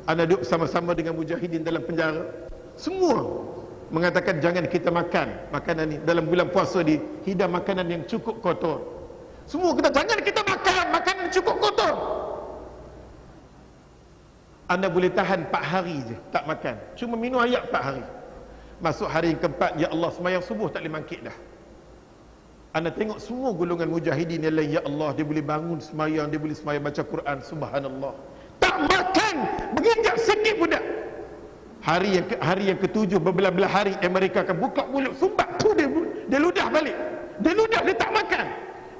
Ana duduk sama-sama dengan mujahidin dalam penjara, semua mengatakan jangan kita makan makanan ni. Dalam bulan puasa dihidang makanan yang cukup kotor. Semua kata jangan kita makan makanan cukup kotor. Anda boleh tahan 4 hari je tak makan, cuma minum air 4 hari. Masuk hari yang keempat, ya Allah, sembahyang subuh tak boleh mangkit dah. Anda tengok semua golongan mujahidin yang lain, ya Allah, dia boleh bangun sembahyang, dia boleh sembahyang baca Quran, subhanallah. Tak makan, menginjak sikit pun tak. Hari yang ketujuh, berbelah-belah hari, Amerika akan buka mulut sumbat tu, dia ludah balik. Dia ludah, dia tak makan.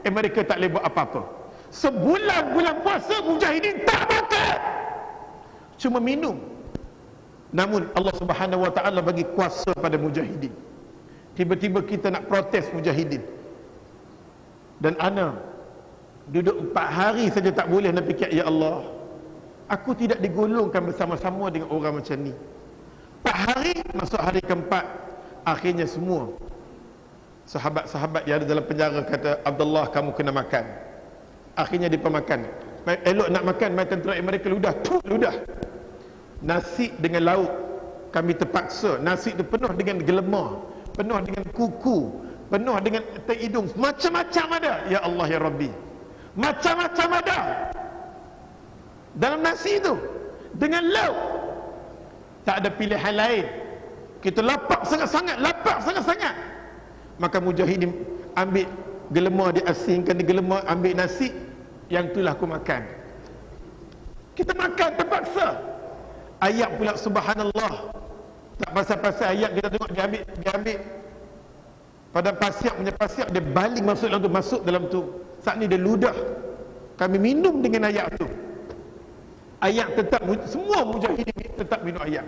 Amerika tak boleh buat apa-apa. Sebulan bulan puasa, mujahidin tak makan, cuma minum. Namun Allah Subhanahu wa taala bagi kuasa pada mujahidin. Tiba-tiba kita nak protes mujahidin. Dan ana duduk 4 hari saja tak boleh nak fikir, ya Allah, aku tidak digolongkan bersama-sama dengan orang macam ni. 4 hari, masuk hari keempat, akhirnya semua sahabat-sahabat yang ada dalam penjara kata, Abdullah, kamu kena makan. Akhirnya dia pemakan. Elok nak makan, mai tentera Amerika ludah, ludah. Nasi dengan lauk kami terpaksa. Nasi itu penuh dengan gelemah, penuh dengan kuku, penuh dengan teh hidung, macam-macam ada. Ya Allah ya Rabbi, macam-macam ada dalam nasi itu dengan lauk. Tak ada pilihan lain. Kita lapar sangat-sangat, lapar sangat-sangat. Maka mujahidin ambil gelemah, diasingkan di gelemah, ambil nasi, yang itulah aku makan. Kita makan terpaksa. Ayat pula subhanallah, tak pasal-pasal ayat kita tengok dia ambil pada pasir punya pasir, dia baling masuk dalam tu. Saat ni dia ludah. Kami minum dengan ayat tu. Ayat tetap, semua mujahidin tetap minum ayat.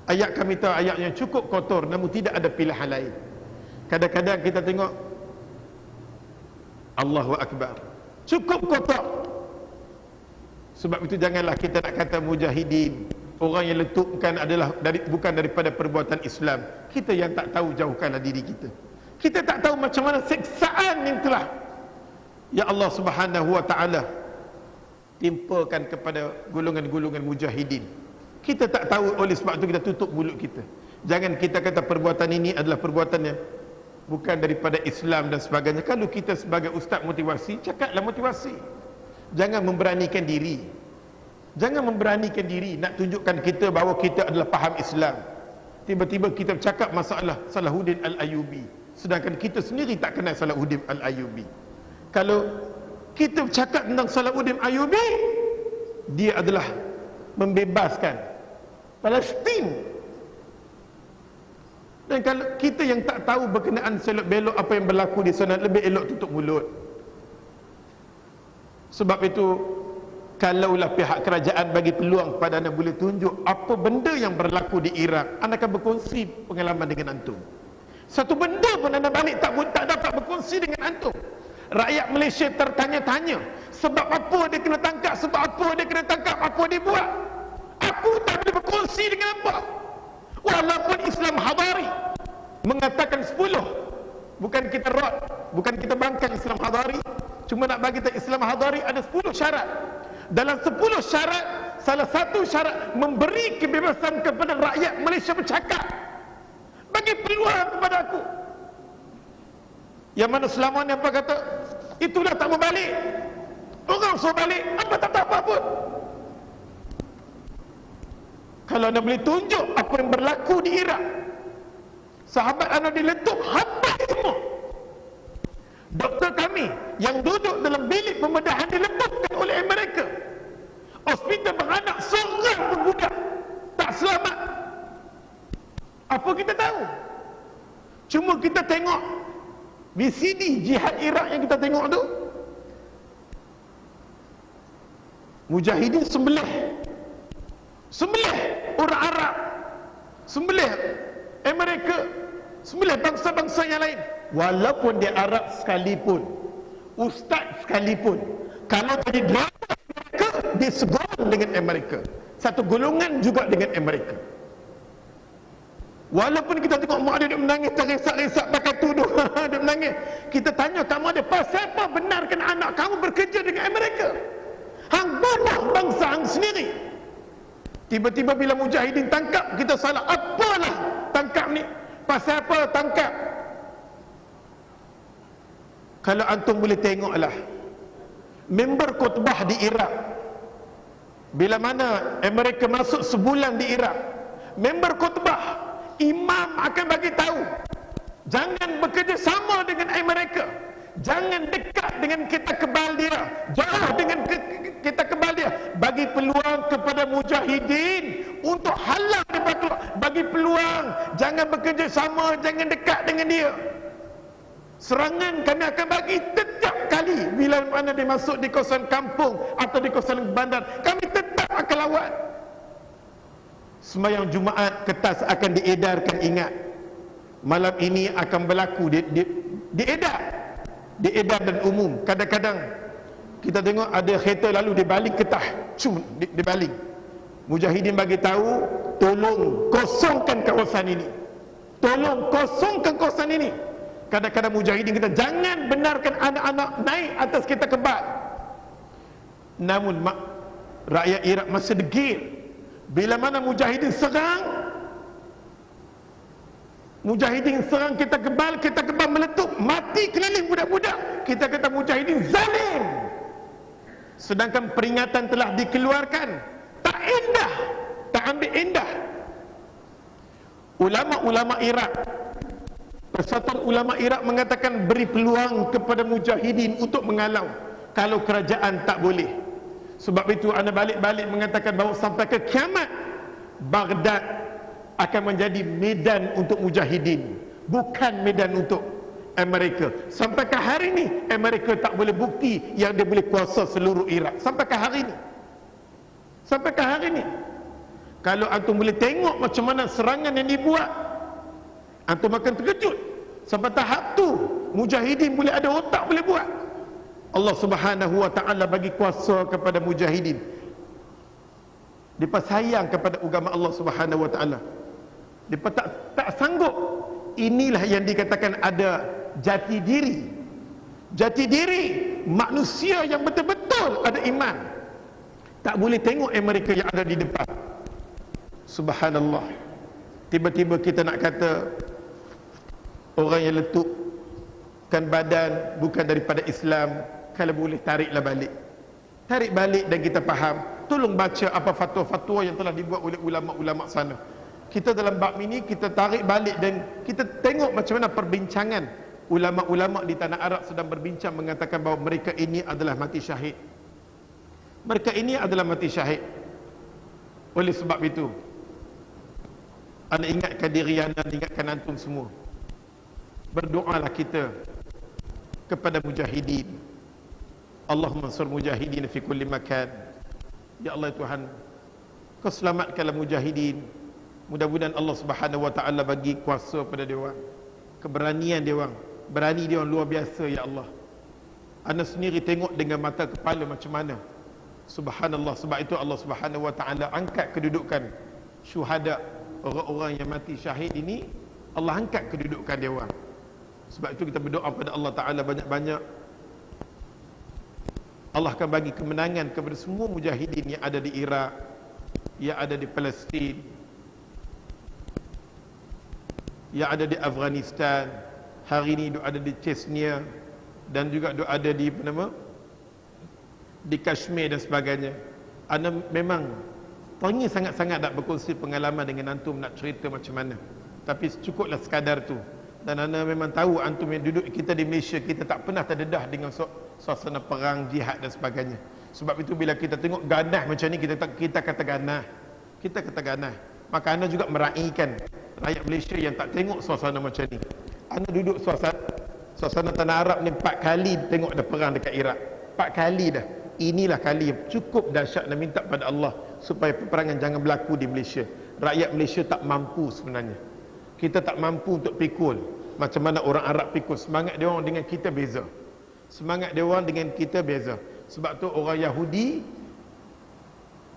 Ayat kami tahu ayat yang cukup kotor, namun tidak ada pilihan lain. Kadang-kadang kita tengok Allahu Akbar, cukup kotor. Sebab itu janganlah kita nak kata mujahidin, orang yang letupkan adalah bukan daripada perbuatan Islam. Kita yang tak tahu, jauhkanlah diri kita. Kita tak tahu macam mana siksaan yang telah ya Allah Subhanahu wa taala timpakan kepada golongan-golongan mujahidin. Kita tak tahu, oleh sebab itu kita tutup mulut kita. Jangan kita kata perbuatan ini adalah perbuatan yang bukan daripada Islam dan sebagainya. Kalau kita sebagai ustaz motivasi, cakaplah motivasi. Jangan memberanikan diri. Jangan memberanikan diri nak tunjukkan kita bahawa kita adalah faham Islam. Tiba-tiba kita bercakap masalah Salahuddin Al-Ayyubi, sedangkan kita sendiri tak kenal Salahuddin Al-Ayyubi. Kalau kita bercakap tentang Salahuddin Al-Ayyubi, dia adalah membebaskan Palestin. Dan kalau kita yang tak tahu berkenaan selok belok apa yang berlaku di sana, lebih elok tutup mulut. Sebab itu, kalaulah pihak kerajaan bagi peluang kepada anda boleh tunjuk apa benda yang berlaku di Iraq, anda akan berkongsi pengalaman dengan antum. Satu benda pun anda balik tak dapat berkongsi dengan antum. Rakyat Malaysia tertanya-tanya, sebab apa dia kena tangkap, sebab apa dia kena tangkap, apa dia buat. Aku tak boleh berkongsi dengan apa. Walaupun Islam hadari mengatakan 10, bukan kita rot, bukan kita bangkang Islam hadari, cuma nak bagi tahu Islam hadari ada 10 syarat. Dalam 10 syarat, salah satu syarat memberi kebebasan kepada rakyat Malaysia bercakap, bagi peluang kepada aku. Yang mana selama ni apa kata, itulah tak mau balik, orang suruh balik, apa tak tahu apa pun. Kalau anda boleh tunjuk apa yang berlaku di Iraq, sahabat anda diletup habis semua. Doktor kami yang duduk dalam bilik pembedahan diletupkan oleh Amerika. Hospital beranak seorang pun budak tak selamat. Apa kita tahu? Cuma kita tengok VCD jihad Iraq yang kita tengok tu, mujahidin sembelih orang Arab, sembelih Amerika, sembelih bangsa-bangsa yang lain. Walaupun dia Arab sekalipun, ustaz sekalipun, kalau jadi drama Amerika, dia segolong dengan Amerika, satu golongan juga dengan Amerika. Walaupun kita tengok mak dia menangis, terresak-resak pakai tuduh dia menangis, kita tanya kamu ada pasal apa benarkan anak kamu bekerja dengan Amerika? Hang bunuh bangsa hang sendiri. Tiba-tiba bila mujahidin tangkap, kita salah. Apalah tangkap ni? Pasal apa tangkap? Kalau antum boleh tengoklah member khutbah di Iraq, bila mana Amerika masuk sebulan di Iraq, member khutbah, imam akan bagi tahu, jangan bekerja sama dengan Amerika, jangan dekat dengan kita kebal dia, jauh dengan kita kebal dia. Bagi peluang kepada mujahidin untuk halang daripada keluar, bagi peluang, jangan bekerja sama, jangan dekat dengan dia. Serangan kami akan bagi setiap kali bila mana dia masuk di kawasan kampung atau di kawasan bandar, kami tetap akan lawan. Sembahyang Jumaat kertas akan diedarkan, ingat, malam ini akan berlaku, diedar dan umum. Kadang-kadang kita tengok ada kereta lalu dia baling kertas, dia baling. Mujahidin bagi tahu, tolong kosongkan kawasan ini, tolong kosongkan kawasan ini. Kadang-kadang mujahidin kita jangan benarkan anak-anak naik atas kereta kebal. Namun rakyat Iraq masih degil. Bila mana mujahidin serang, kita kebal meletup, mati keliling budak-budak, kita kata mujahidin zalim. Sedangkan peringatan telah dikeluarkan, tak indah, tak ambil indah. Ulama-ulama Iraq, Persatuan Ulama Iraq mengatakan beri peluang kepada mujahidin untuk mengalau kalau kerajaan tak boleh. Sebab itu anda balik-balik mengatakan bahawa sampai ke kiamat, Baghdad akan menjadi medan untuk mujahidin, bukan medan untuk Amerika. Sampai ke hari ini Amerika tak boleh bukti yang dia boleh kuasa seluruh Iraq. Sampai ke hari ini, sampai ke hari ini. Kalau antum boleh tengok macam mana serangan yang dibuat, antum akan terkejut. Sampai tahap tu mujahidin boleh ada otak, boleh buat. Allah Subhanahu wa ta'ala bagi kuasa kepada mujahidin. Dia sayang kepada agama Allah Subhanahu wa ta'ala. Dia tak sanggup. Inilah yang dikatakan ada jati diri. Jati diri manusia yang betul-betul ada iman. Tak boleh tengok Amerika yang ada di depan. Subhanallah. Tiba-tiba kita nak kata orang yang letupkan badan bukan daripada Islam. Kalau boleh tariklah balik, tarik balik, dan kita faham. Tolong baca apa fatwa-fatwa yang telah dibuat oleh ulama-ulama sana. Kita dalam bab ini kita tarik balik dan kita tengok macam mana perbincangan ulama-ulama di tanah Arab sedang berbincang, mengatakan bahawa mereka ini adalah mati syahid. Mereka ini adalah mati syahid. Oleh sebab itu, anda ingatkan diri anda, ingatkan antum semua, berdoalah kita kepada mujahidin. Allahumma ansur mujahidin fi kulli makan. Ya Allah Tuhan, kau selamatkanlah mujahidin. Mudah-mudahan Allah Subhanahu wa ta'ala bagi kuasa pada dia orang, keberanian dia orang, berani dia orang luar biasa. Ya Allah, anda sendiri tengok dengan mata kepala macam mana. Subhanallah. Sebab itu Allah Subhanahu wa ta'ala angkat kedudukan syuhada, orang-orang yang mati syahid ini, Allah angkat kedudukan dia orang. Sebab itu kita berdoa kepada Allah Ta'ala banyak-banyak. Allah akan bagi kemenangan kepada semua mujahidin yang ada di Iraq, yang ada di Palestin, yang ada di Afghanistan, hari ini duk ada di Chechnya, dan juga duk ada di apa nama, di Kashmir dan sebagainya. Ana memang teringin sangat-sangat nak berkongsi pengalaman dengan antum, nak cerita macam mana, tapi cukuplah sekadar tu. Dan ana memang tahu antum yang duduk kita di Malaysia, kita tak pernah terdedah dengan suasana perang, jihad dan sebagainya. Sebab itu bila kita tengok ganas macam ni, kita kata ganas, kita kata ganas. Maka anda juga meraihkan rakyat Malaysia yang tak tengok suasana macam ni. Anda duduk suasana tanah Arab ni 4 kali tengok ada perang dekat Iraq, 4 kali dah. Inilah kali yang cukup dahsyat, dan minta pada Allah supaya peperangan jangan berlaku di Malaysia. Rakyat Malaysia tak mampu sebenarnya. Kita tak mampu untuk pikul macam mana orang Arab pikul. Semangat dia orang dengan kita beza. Semangat dia orang dengan kita beza. Sebab tu orang Yahudi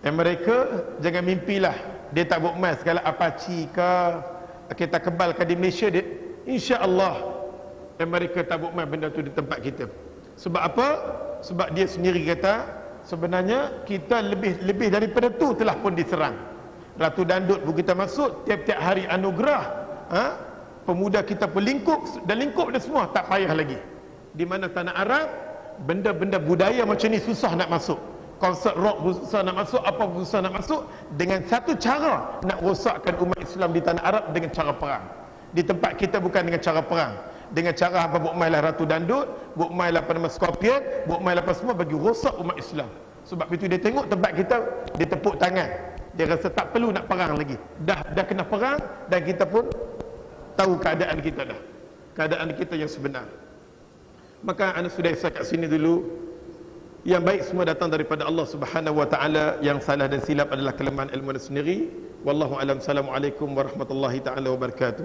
dan mereka jangan mimpilah dia tak buat emas segala Apache ke kita kebalkan di Malaysia dia, insya-Allah mereka tak buat emas benda tu di tempat kita. Sebab apa? Sebab dia sendiri kata sebenarnya kita lebih daripada tu telah pun diserang. Ratu Dandut pun kita masuk tiap-tiap hari anugerah. Pemuda kita pun lingkup dia semua tak payah lagi. Di mana tanah Arab benda-benda budaya macam ni susah nak masuk. Konsert rock pun susah nak masuk, apa pun susah nak masuk. Dengan satu cara nak rosakkan umat Islam di tanah Arab, dengan cara perang. Di tempat kita bukan dengan cara perang, dengan cara apa, buat mailah Ratu Dandut, buat mailah apa nama Scorpion, buat mailah apa semua bagi rosak umat Islam. Sebab itu dia tengok tempat kita, dia tepuk tangan. Dia rasa tak perlu nak perang lagi. Dah kena perang, dan kita pun tahu keadaan kita dah. Keadaan kita yang sebenar. Maka anda sudah kat sini dulu. Yang baik semua datang daripada Allah Subhanahu wa taala, yang salah dan silap adalah kelemahan ilmu sendiri. Wallahu alam. Assalamualaikum warahmatullahi taala wabarakatuh.